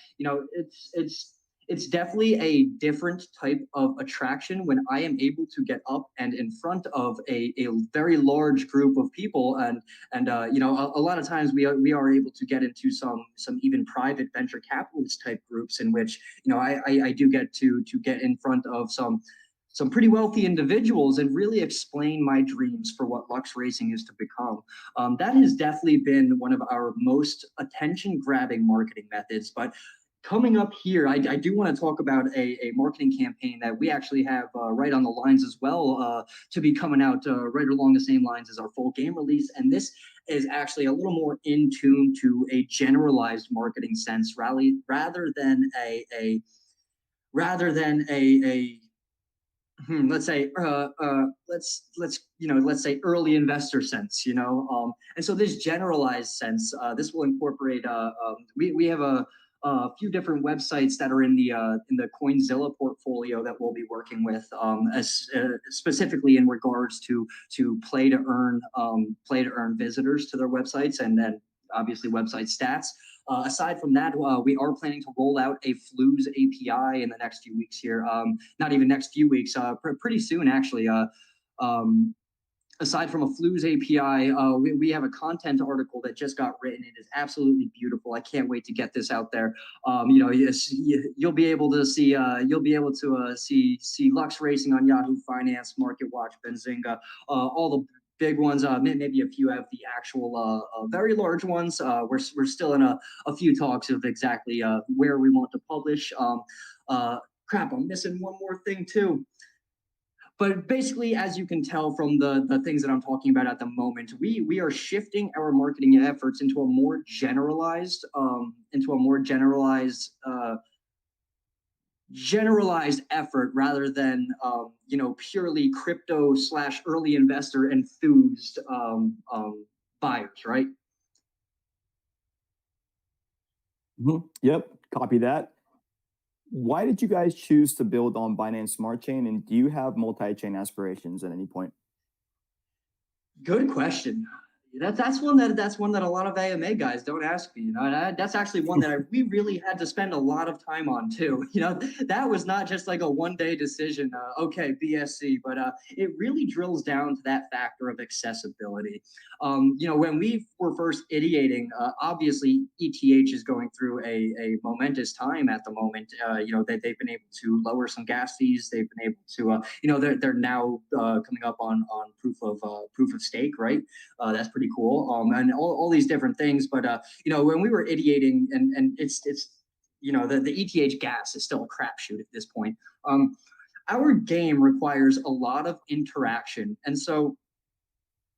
it's definitely a different type of attraction when I am able to get up and in front of a very large group of people, and a lot of times we are able to get into some even private venture capitalist type groups in which I do get to get in front of some pretty wealthy individuals and really explain my dreams for what LuxeRacing is to become. That has definitely been one of our most attention grabbing marketing methods. But coming up here, I do want to talk about a marketing campaign that we actually have right on the lines as well, to be coming out right along the same lines as our full game release. And this is actually a little more in tune to a generalized marketing sense, rather than a let's say let's say early investor sense, and so this generalized sense, this will incorporate we have a few different websites that are in the Coinzilla portfolio that we'll be working with, specifically in regards to play to earn visitors to their websites, and then obviously website stats. Aside from that, we are planning to roll out a Flues API in the next few weeks here. Not even next few weeks, pretty soon actually. Aside from a Flues API, we have a content article that just got written. It is absolutely beautiful. I can't wait to get this out there. You'll be able to see see LuxeRacing on Yahoo Finance, MarketWatch, Benzinga, all the big ones. Maybe a few of the actual very large ones. We're still in a few talks of exactly where we want to publish. Crap, I'm missing one more thing too. But basically, as you can tell from the things that I'm talking about at the moment, we are shifting our marketing efforts into a more generalized generalized effort, rather than purely crypto / early investor enthused buyers, right? Yep, copy that. Why did you guys choose to build on Binance Smart Chain, and do you have multi-chain aspirations at any point? Good question. That's one that a lot of AMA guys don't ask me. That's actually one that we really had to spend a lot of time on too. That was not just like a one-day decision. Okay, BSC, but it really drills down to that factor of accessibility. When we were first ideating, obviously ETH is going through a momentous time at the moment. They've been able to lower some gas fees. They've been able to, they're now coming up on proof of stake, right? That's pretty cool. And all these different things. But when we were ideating, and it's the ETH gas is still a crapshoot at this point. Our game requires a lot of interaction, and so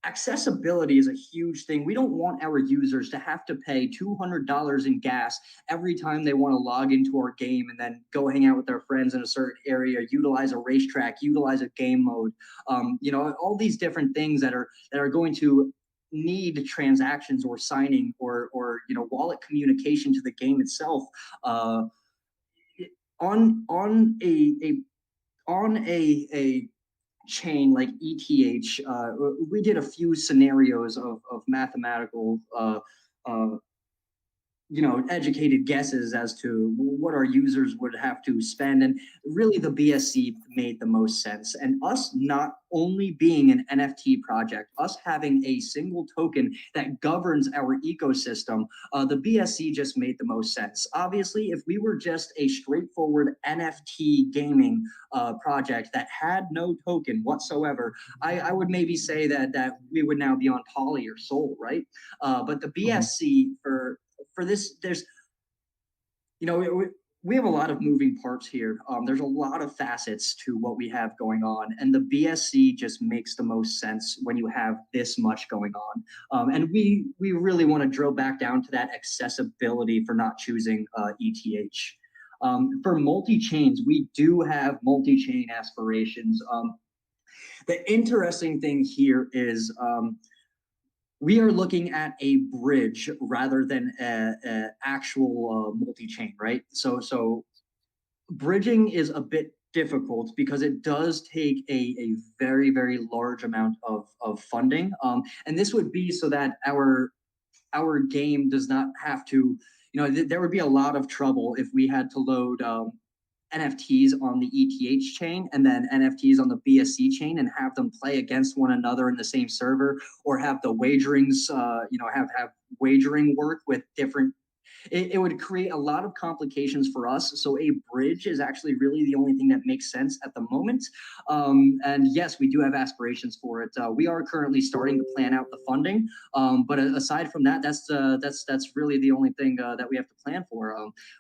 accessibility is a huge thing. We don't want our users to have to pay $200 in gas every time they want to log into our game and then go hang out with their friends in a certain area, utilize a racetrack, utilize a game mode. All these different things that are going to need transactions or signing or wallet communication to the game itself. On a chain like ETH, we did a few scenarios of mathematical educated guesses as to what our users would have to spend. And really the BSC made the most sense. And us not only being an NFT project, us having a single token that governs our ecosystem, the BSC just made the most sense. Obviously, if we were just a straightforward NFT gaming project that had no token whatsoever, I would maybe say that we would now be on Poly or Sol, right? But the BSC for this, there's, we have a lot of moving parts here. There's a lot of facets to what we have going on, and the BSC just makes the most sense when you have this much going on. And we really want to drill back down to that accessibility for not choosing ETH. For multi-chains, we do have multi-chain aspirations. The interesting thing here is we are looking at a bridge rather than a actual multi-chain, right? So bridging is a bit difficult because it does take a very, very large amount of funding. And this would be so that our game does not have to, there would be a lot of trouble if we had to load NFTs on the ETH chain and then NFTs on the BSC chain and have them play against one another in the same server, or have the wagerings, have wagering work with different. It would create a lot of complications for us. So a bridge is actually really the only thing that makes sense at the moment. And yes, we do have aspirations for it. We are currently starting to plan out the funding. But aside from that, that's really the only thing that we have to plan for.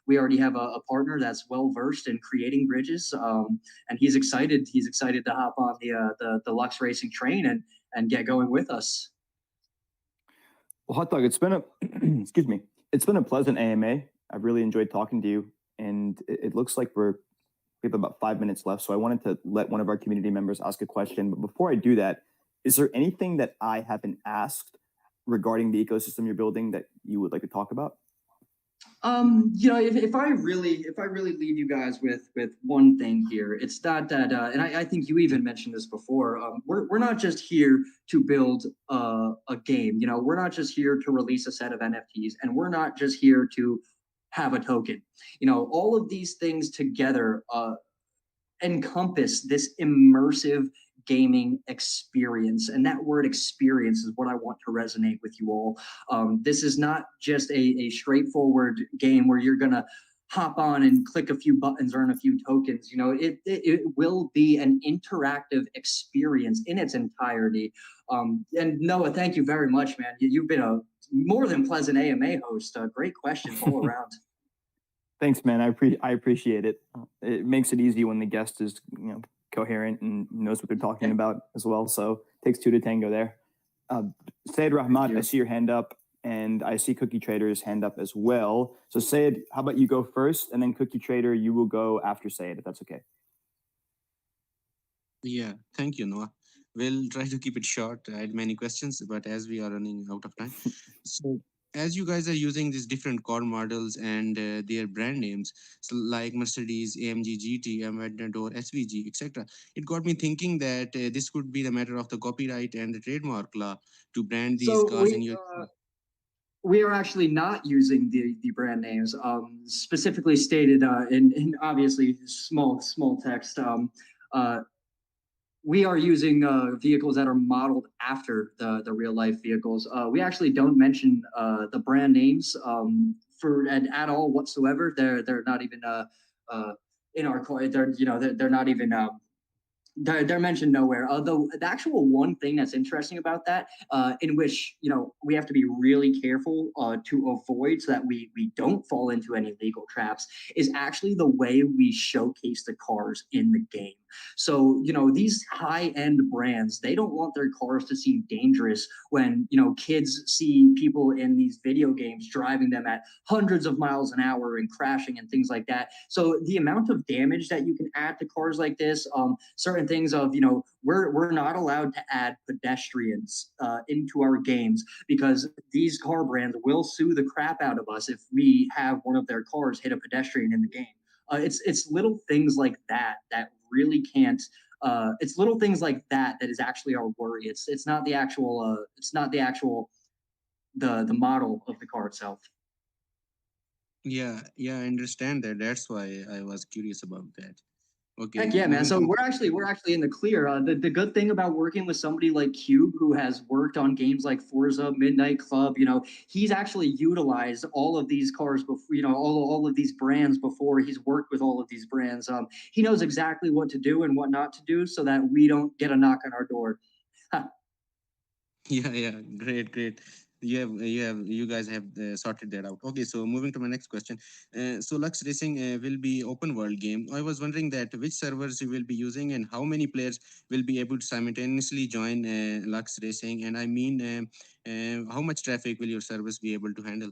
We already have a partner that's well versed in creating bridges, and he's excited. He's excited to hop on the LuxeRacing train and get going with us. Well, Hot Dog, it's been a excuse me. It's been a pleasant AMA. I've really enjoyed talking to you, and it looks like we have about 5 minutes left. So I wanted to let one of our community members ask a question. But before I do that, is there anything that I haven't asked regarding the ecosystem you're building that you would like to talk about? If I really leave you guys with one thing here, it's that and I think you even mentioned this before. We're not just here to build a game. We're not just here to release a set of NFTs, and we're not just here to have a token. All of these things together encompass this immersive gaming experience, and that word experience is what I want to resonate with you all. This is not just a straightforward game where you're gonna hop on and click a few buttons, earn a few tokens. It will be an interactive experience in its entirety. And Noah, thank you very much, man. You've been a more than pleasant AMA host. Great questions all around. Thanks, man. I appreciate it. It makes it easy when the guest is, coherent and knows what they're talking about as well. So it takes two to tango there. Sayed Rahmat, I see your hand up, and I see Cookie Trader's hand up as well. So Sayed, how about you go first, and then Cookie Trader, you will go after Sayed, if that's okay. Yeah, thank you, Noah. We'll try to keep it short. I had many questions, but as we are running out of time. So as you guys are using these different car models and their brand names, so like Mercedes, AMG GT, Aventador, SVG, etc., it got me thinking that this could be the matter of the copyright and the trademark law to brand these cars in your. We are actually not using the brand names, specifically stated in obviously small text. We are using vehicles that are modeled after the real life vehicles. We actually don't mention the brand names at all whatsoever. They're not even in our car. They're not even. They're mentioned nowhere. Although the actual one thing that's interesting about that, in which we have to be really careful to avoid so that we don't fall into any legal traps, is actually the way we showcase the cars in the game. So these high-end brands, they don't want their cars to seem dangerous when kids see people in these video games driving them at hundreds of miles an hour and crashing and things like that. So the amount of damage that you can add to cars like this, certain things of we're not allowed to add pedestrians into our games, because these car brands will sue the crap out of us if we have one of their cars hit a pedestrian in the game. It's little things like that really can't. It's little things like that is actually our worry. It's not the actual the model of the car itself. Yeah, I understand that. That's why I was curious about that. Heck Okay, yeah, man. moving So to we're actually in the clear. The good thing about working with somebody like Cube, who has worked on games like Forza, Midnight Club, he's actually utilized all of these cars before, all of these brands before. He's worked with all of these brands. He knows exactly what to do and what not to do, so that we don't get a knock on our door. yeah, great, great. You guys have sorted that out. Okay, so moving to my next question. So Lux Racing will be open world game. I was wondering that which servers you will be using and how many players will be able to simultaneously join Lux Racing. And I mean, how much traffic will your servers be able to handle?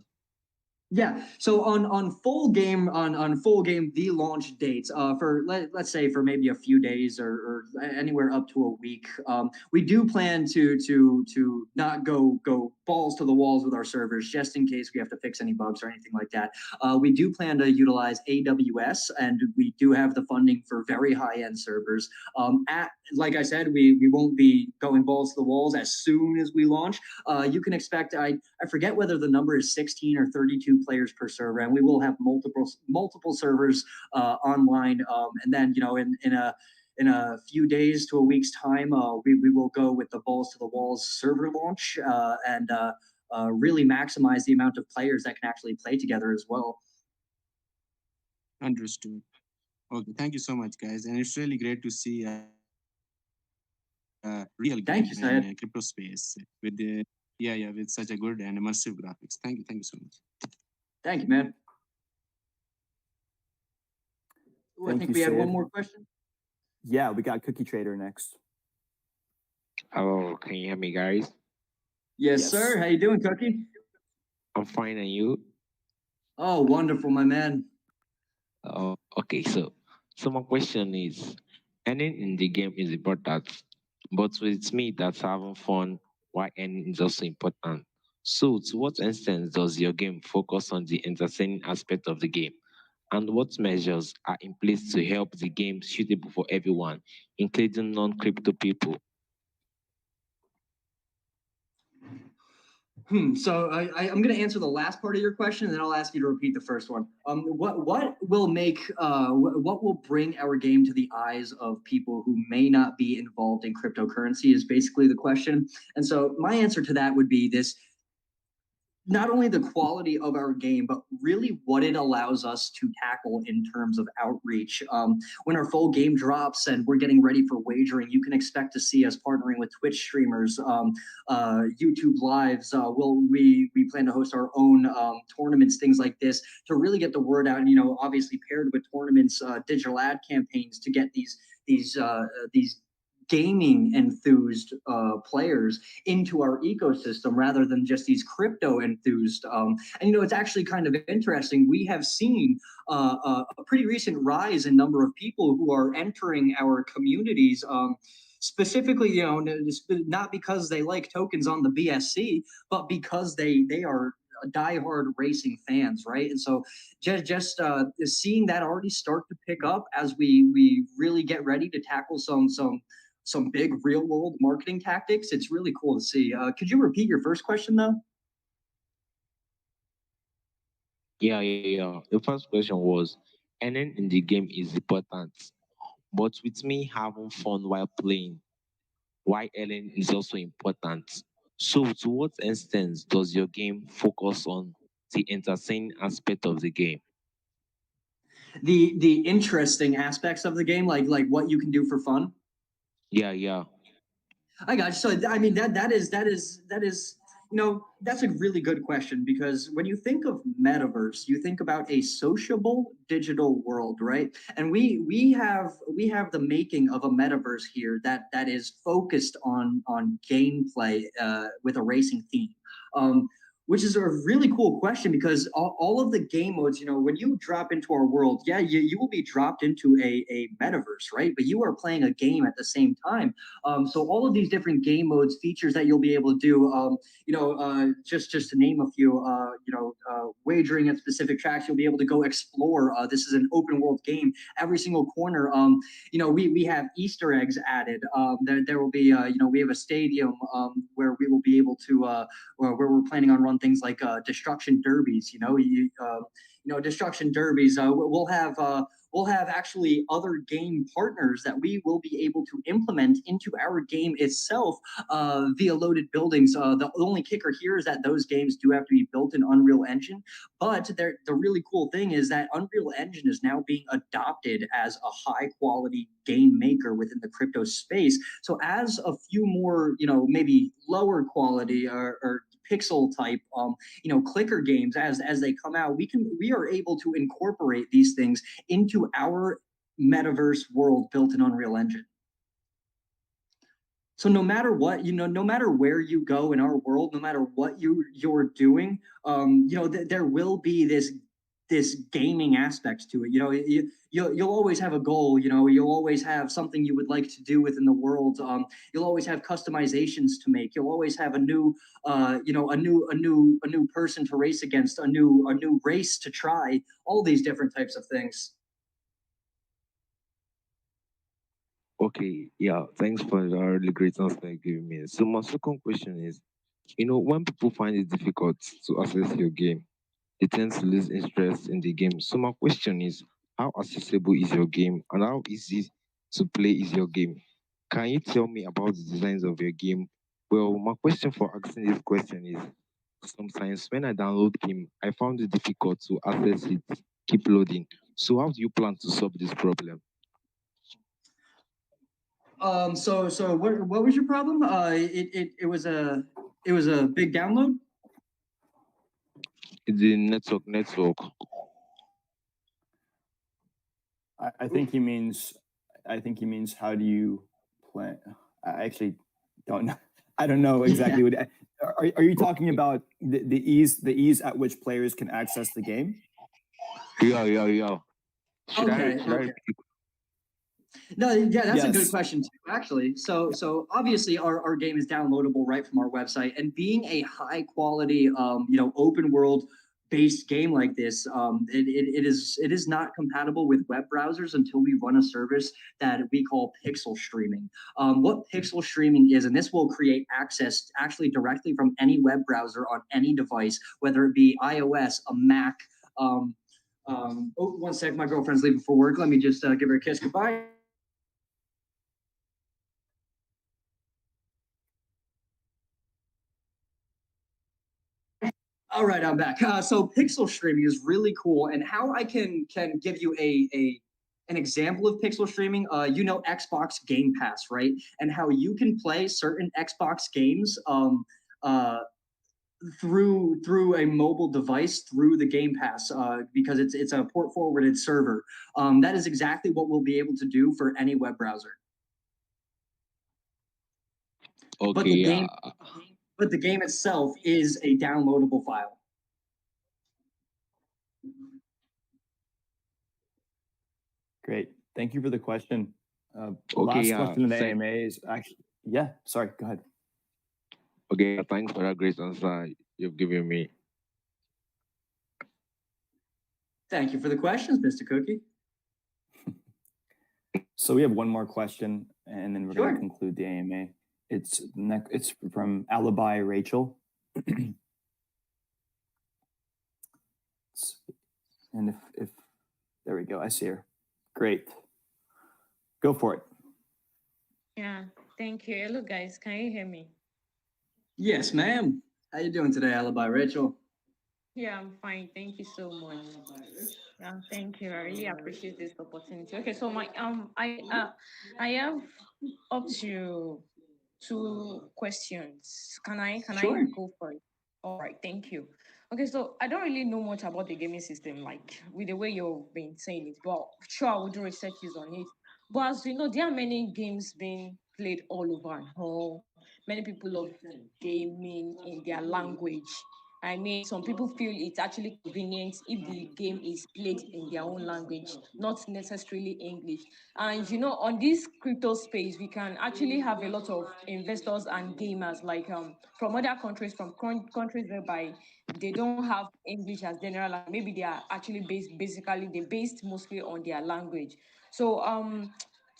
Yeah. So on full game the launch dates for let's say for maybe a few days or anywhere up to a week. We do plan to not go balls to the walls with our servers just in case we have to fix any bugs or anything like that. We do plan to utilize AWS, and we do have the funding for very high end servers. At Like I said, we won't be going balls to the walls as soon as we launch. You can expect I forget whether the number is 16 or 32 players per server, and we will have multiple servers online. And then in a few days to a week's time, we will go with the balls to the walls server launch and really maximize the amount of players that can actually play together as well. Understood. Okay, thank you so much, guys. And it's really great to see a real game in Thank you, crypto Syed. space with the yeah, with such a good and immersive graphics. Thank you so much. Thank you, man. Ooh, I Thank think you, we had one Sayed. more question. Yeah, we got Cookie Trader next. Hello, can you hear me, guys? Yes, Yes. sir. How you doing, Cookie? I'm fine, and you? Oh, wonderful, my man. Okay. So my question is, earning in the game is important, but with me, that's having fun. Why earning is also important. So, to what extent does your game focus on the entertaining aspect of the game, and what measures are in place to help the game suitable for everyone, including non-crypto people? I'm going to answer the last part of your question, and then I'll ask you to repeat the first one. What will bring our game to the eyes of people who may not be involved in cryptocurrency is basically the question. And so my answer to that would be this: not only the quality of our game, but really what it allows us to tackle in terms of outreach. When our full game drops and we're getting ready for wagering, you can expect to see us partnering with Twitch streamers, YouTube lives. We plan to host our own tournaments, things like this, to really get the word out. And obviously paired with tournaments, digital ad campaigns to get these gaming enthused players into our ecosystem rather than just these crypto enthused. And it's actually kind of interesting. We have seen a pretty recent rise in number of people who are entering our communities. Specifically, not because they like tokens on the BSC, but because they are diehard racing fans, right? And so just seeing that already start to pick up as we really get ready to tackle some big real world marketing tactics. It's really cool to see. Could you repeat your first question though? Yeah. The first question was, earning in the game is important, but with me having fun while playing, why earning is also important. So, to what extent does your game focus on the entertaining aspect of the game? The interesting aspects of the game, like what you can do for fun. Yeah. I got you. So I mean that is that's a really good question, because when you think of metaverse, you think about a sociable digital world, right? And we have the making of a metaverse here that is focused on gameplay with a racing theme. Which is a really cool question, because all of the game modes, when you drop into our world, yeah, you will be dropped into a metaverse, right? But you are playing a game at the same time. So all of these different game modes, features that you'll be able to do, just to name a few, wagering at specific tracks, you'll be able to go explore. This is an open world game. Every single corner, we have Easter eggs added. There will be, we have a stadium where we will be able to, where we're planning on things like destruction derbies. Destruction derbies. We'll have actually other game partners that we will be able to implement into our game itself via loaded buildings. The only kicker here is that those games do have to be built in Unreal Engine, but the really cool thing is that Unreal Engine is now being adopted as a high quality game maker within the crypto space. So as a few more, maybe lower quality or pixel type clicker games as they come out, we are able to incorporate these things into our metaverse world built in Unreal Engine. So no matter what, no matter where you go in our world, no matter what you're doing, there will be this gaming aspect to it. You'll always have a goal. You'll always have something you would like to do within the world. You'll always have customizations to make. You'll always have a new person to race against, a new race to try. All these different types of things. Okay, yeah, thanks for the really great answer you gave me. So my second question is, when people find it difficult to access your game, they tend to lose interest in the game. So my question is, how accessible is your game and how easy to play is your game? Can you tell me about the designs of your game? Well, my question for asking this question is, sometimes when I download game, I found it difficult to access it, keep loading. So how do you plan to solve this problem? So what was your problem? It was a big download. The network. I think he means. I think he means how do you plan? I actually don't know. I don't know exactly what. Are you talking about the ease at which players can access the game? Yeah. Should I Okay. should I Okay. repeat? No, yeah, that's a good Yes. question too, actually. So obviously our game is downloadable right from our website, and being a high quality, open world based game like this, it is not compatible with web browsers until we run a service that we call pixel streaming. What pixel streaming is, and this will create access actually directly from any web browser on any device, whether it be iOS, a Mac. One sec, my girlfriend's leaving for work. Let me just give her a kiss goodbye. All right, I'm back. So pixel streaming is really cool, and how I can give you a an example of pixel streaming. Xbox Game Pass, right? And how you can play certain Xbox games through a mobile device through the Game Pass because it's a port forwarded server. That is exactly what we'll be able to do for any web browser. But Okay, the yeah. game but the game itself is a downloadable file. Great. Thank you for the question. Okay, Last yeah. question in the Thank, AMA is actually, yeah, sorry, go ahead. okay, yeah, thanks for that great answer you've given me. Thank you for the questions, Mr. Cookie. So we have one more question, and then we're going to conclude the AMA. It's from Alibi Rachel. And if there we go, I see her. Great. Go for it. Yeah, thank you. Hello, guys. Can you hear me? Yes, ma'am. How you doing today, Alibi Rachel? Yeah, I'm fine. Thank you so much. Yeah, thank you. I really appreciate this opportunity. Okay, so I have up to two questions. Can I go for it? All right, thank you. Okay, so I don't really know much about the gaming system, like with the way you've been saying it, but sure I will do researches on it. But as you know, there are many games being played all over and all. Many people love gaming in their language. I mean, some people feel it's actually convenient if the game is played in their own language, not necessarily English. And on this crypto space, we can actually have a lot of investors and gamers, like from other countries, from countries whereby they don't have English as general, and maybe they are actually based mostly on their language. So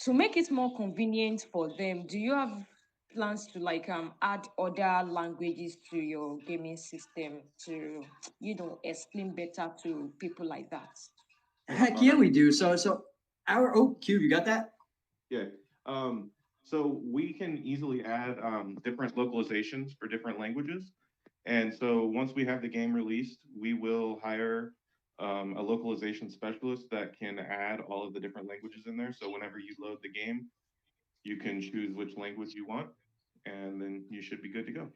to make it more convenient for them, do you have plans to like add other languages to your gaming system to explain better to people like that? Heck yeah, we do. So our Cube, you got that? Yeah. So we can easily add different localizations for different languages. And so once we have the game released, we will hire a localization specialist that can add all of the different languages in there. So whenever you load the game, you can choose which language you want, and then you should be good to go.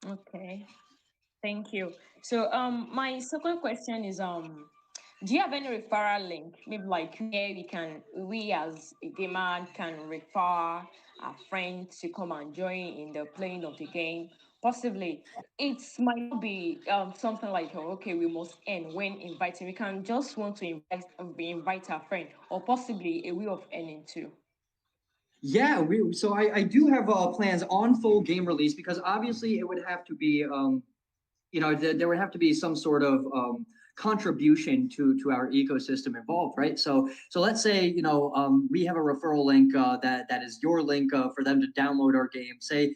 Okay, thank you. So my second question is do you have any referral link? Maybe like where we as a gamer can refer our friends to come and join in the playing of the game. Possibly, it might not be something like okay, we must end when inviting. We can just want to invite our friend, or possibly a way of earning too. Yeah, so I do have plans on full game release because obviously it would have to be there would have to be some sort of contribution to our ecosystem involved, right? So let's say we have a referral link that is your link for them to download our game. Say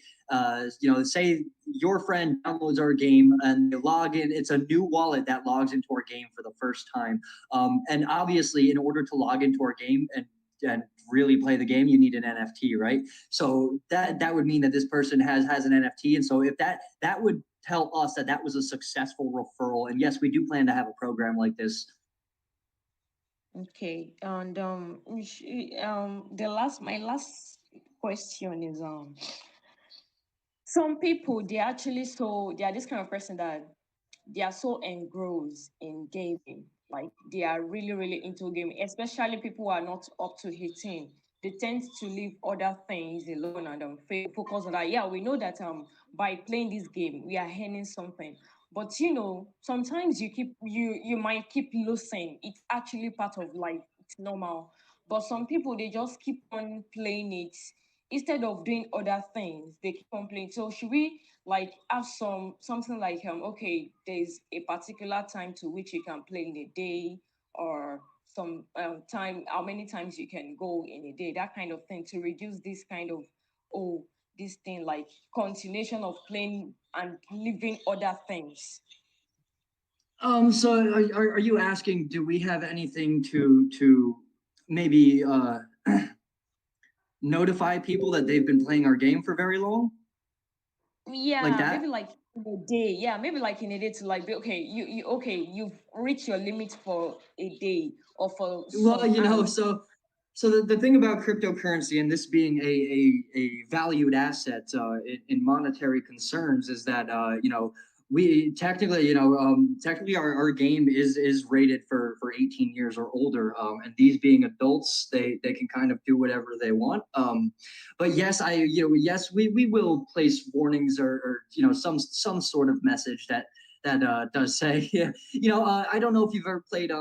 your friend downloads our game and they log in. It's a new wallet that logs into our game for the first time, and obviously, in order to log into our game and really play the game, you need an NFT, right? So that would mean that this person has an NFT, and so if that would tell us that that was a successful referral. And yes, we do plan to have a program like this. Okay, and my last question is some people they are this kind of person that they are so engrossed in gaming. Like they are really, really into gaming, especially people who are not up to 18. They tend to leave other things alone and focus on that. Yeah, we know that by playing this game, we are earning something. But sometimes you might keep losing. It's actually part of life. It's normal. But some people they just keep on playing it instead of doing other things. They keep on playing. So should we like have something like okay, there's a particular time to which you can play in a day, or some time how many times you can go in a day, that kind of thing, to reduce this kind of oh this thing like continuation of playing and leaving other things. So are you asking, do we have anything to maybe notify people that they've been playing our game for very long? Like Yeah, maybe that? like in a day. Yeah, maybe like in a day to like be okay, you've reached your limit for a day or for Well, some hours. so the thing about cryptocurrency and this being a valued asset in monetary concerns is that we technically technically our game is rated for 18 years or older, and these being adults, they can kind of do whatever they want. But yes, yes, we will place warnings or some sort of message that does say I don't know if you've ever played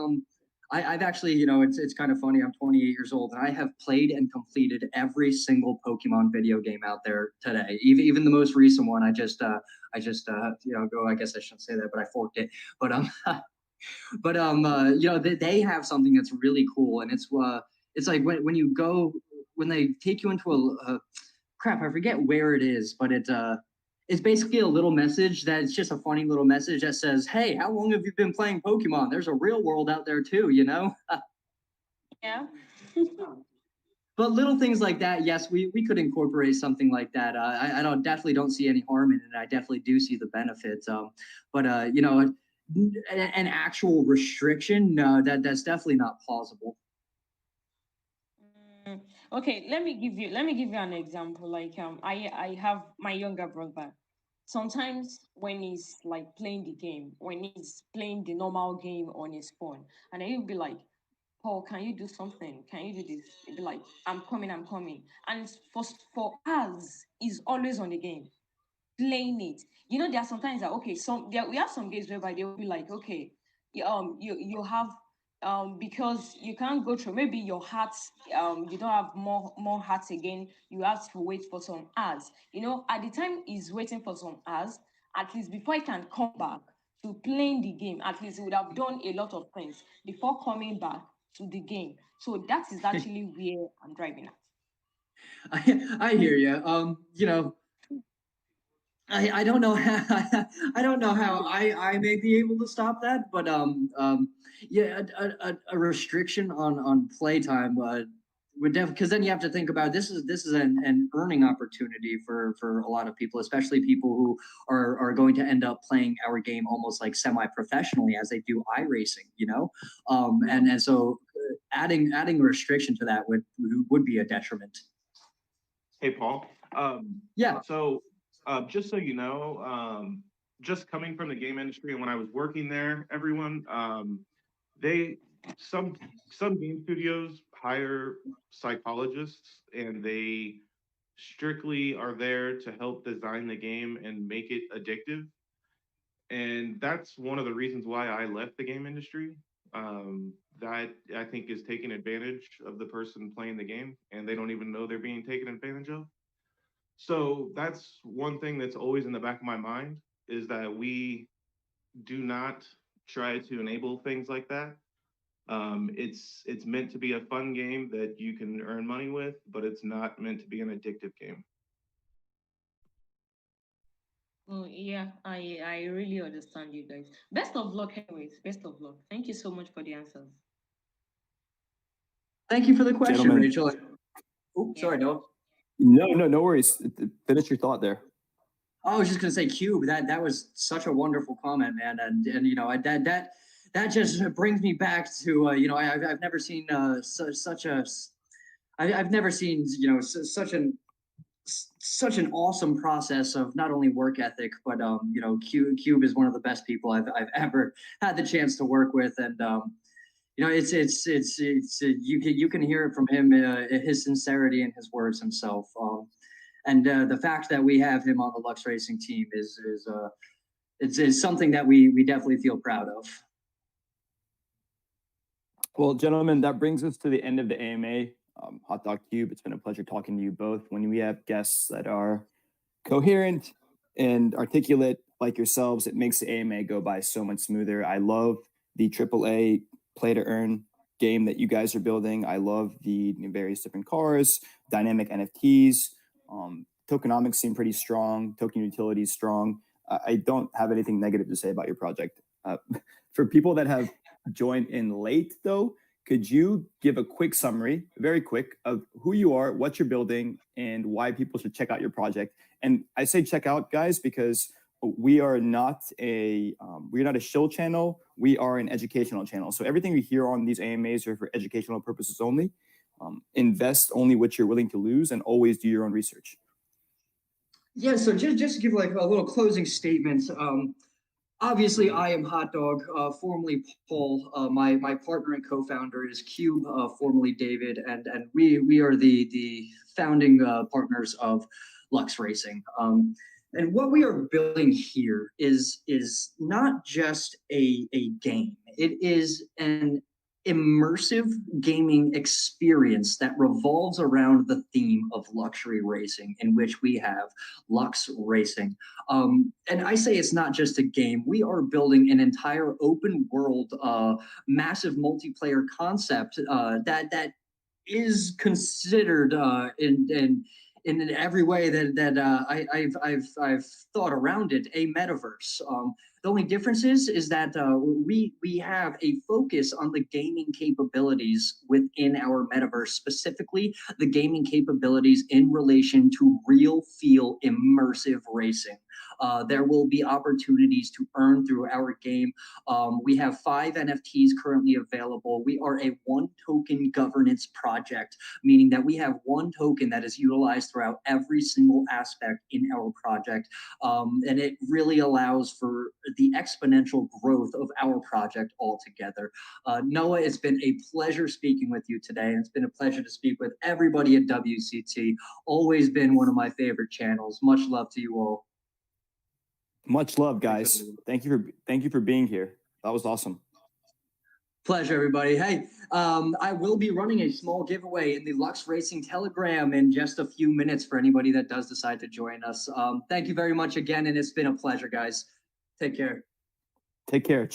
I've actually, it's kind of funny. I'm 28 years old, and I have played and completed every single Pokemon video game out there today. Even the most recent one, go. I guess I shouldn't say that, but I forked it. But they have something that's really cool, and it's like when you go when they take you into a crap. I forget where it is, but it's basically a little message that's just a funny little message that says, "Hey, how long have you been playing Pokemon? There's a real world out there too, you know." Yeah. But little things like that, yes, we could incorporate something like that. I don't definitely don't see any harm in it. I definitely do see the benefits. But an actual restriction, no, that's definitely not plausible. Mm, okay, let me give you an example. Like I have my younger brother. Sometimes when he's like playing the game, when he's playing the normal game on his phone, and then he'll be like, Paul, can you do something? Can you do this? He'll be like, I'm coming. And for us, he's always on the game playing it. There are sometimes that okay, we have some games whereby they will be like, okay, you have because you can't go through maybe your hearts you don't have more hearts again. You have to wait for some hours. At the time he's waiting for some hours, at least before he can come back to playing the game, at least he would have done a lot of things before coming back to the game. So that is actually where I'm driving at. I hear you. You know, I don't know how I don't know how I may be able to stop that, but yeah, a restriction on playtime would definitely, because then you have to think about this is an earning opportunity for a lot of people, especially people who are going to end up playing our game almost like semi-professionally as they do iRacing, you know, and so adding a restriction to that would be a detriment. Hey, Paul. Yeah. So, just so you know, just coming from the game industry and when I was working there, everyone, they some some game studios hire psychologists and they strictly are there to help design the game and make it addictive. And that's one of the reasons why I left the game industry. That I think is taking advantage of the person playing the game, and they don't even know they're being taken advantage of. So that's one thing that's always in the back of my mind is that we do not try to enable things like that. It's meant to be a fun game that you can earn money with, but it's not meant to be an addictive game. Oh yeah, I really understand you guys. Best of luck, anyways. Best of luck. Thank you so much for the answers. Thank you for the question, Gentlemen. Rachel. Oops, Yeah. sorry, Noah. No worries. Finish your thought there. I was just gonna say, Cube. That was such a wonderful comment, man, and you know that just brings me back to you know I've never seen such a I've never seen you know such an awesome process of not only work ethic but you know Cube is one of the best people I've ever had the chance to work with, and you know it's you can hear it from him, his sincerity and his words himself. And the fact that we have him on the LuxeRacing team is something that we definitely feel proud of. Well, gentlemen, that brings us to the end of the AMA. Hot Dog Cube, it's been a pleasure talking to you both. When we have guests that are coherent and articulate like yourselves, it makes the AMA go by so much smoother. I love the AAA play to earn game that you guys are building. I love the various different cars, dynamic NFTs. Tokenomics seem pretty strong. Token utility is strong. I don't have anything negative to say about your project. For people that have joined in late, though, could you give a quick summary, very quick, of who you are, what you're building, and why people should check out your project? And I say check out, guys, because we are not a show channel. We are an educational channel. So everything we hear on these AMAs are for educational purposes only. Invest only what you're willing to lose, and always do your own research. Yeah, so just to give like a little closing statement. Obviously, I am Hot Dog, formerly Paul. My partner and co-founder is Cube, formerly David, and we are the founding partners of LuxeRacing. And what we are building here is not just a game. It is an immersive gaming experience that revolves around the theme of luxury racing, in which we have LuxeRacing. And I say it's not just a game. We are building an entire open world, massive multiplayer concept that is considered in every way that I've thought around it a metaverse. The only difference is that we have a focus on the gaming capabilities within our metaverse, specifically the gaming capabilities in relation to real feel immersive racing. There will be opportunities to earn through our game. We have 5 NFTs currently available. We are a one token governance project, meaning that we have one token that is utilized throughout every single aspect in our project. And it really allows for the exponential growth of our project altogether. Noah, it's been a pleasure speaking with you today. And it's been a pleasure to speak with everybody at WCT. Always been one of my favorite channels. Much love to you all. Much love, guys. Thank you for being here. That was awesome. Pleasure, everybody. Hey, I will be running a small giveaway in the LuxeRacing Telegram in just a few minutes for anybody that does decide to join us. Thank you very much again, and it's been a pleasure, guys. Take care. Take care.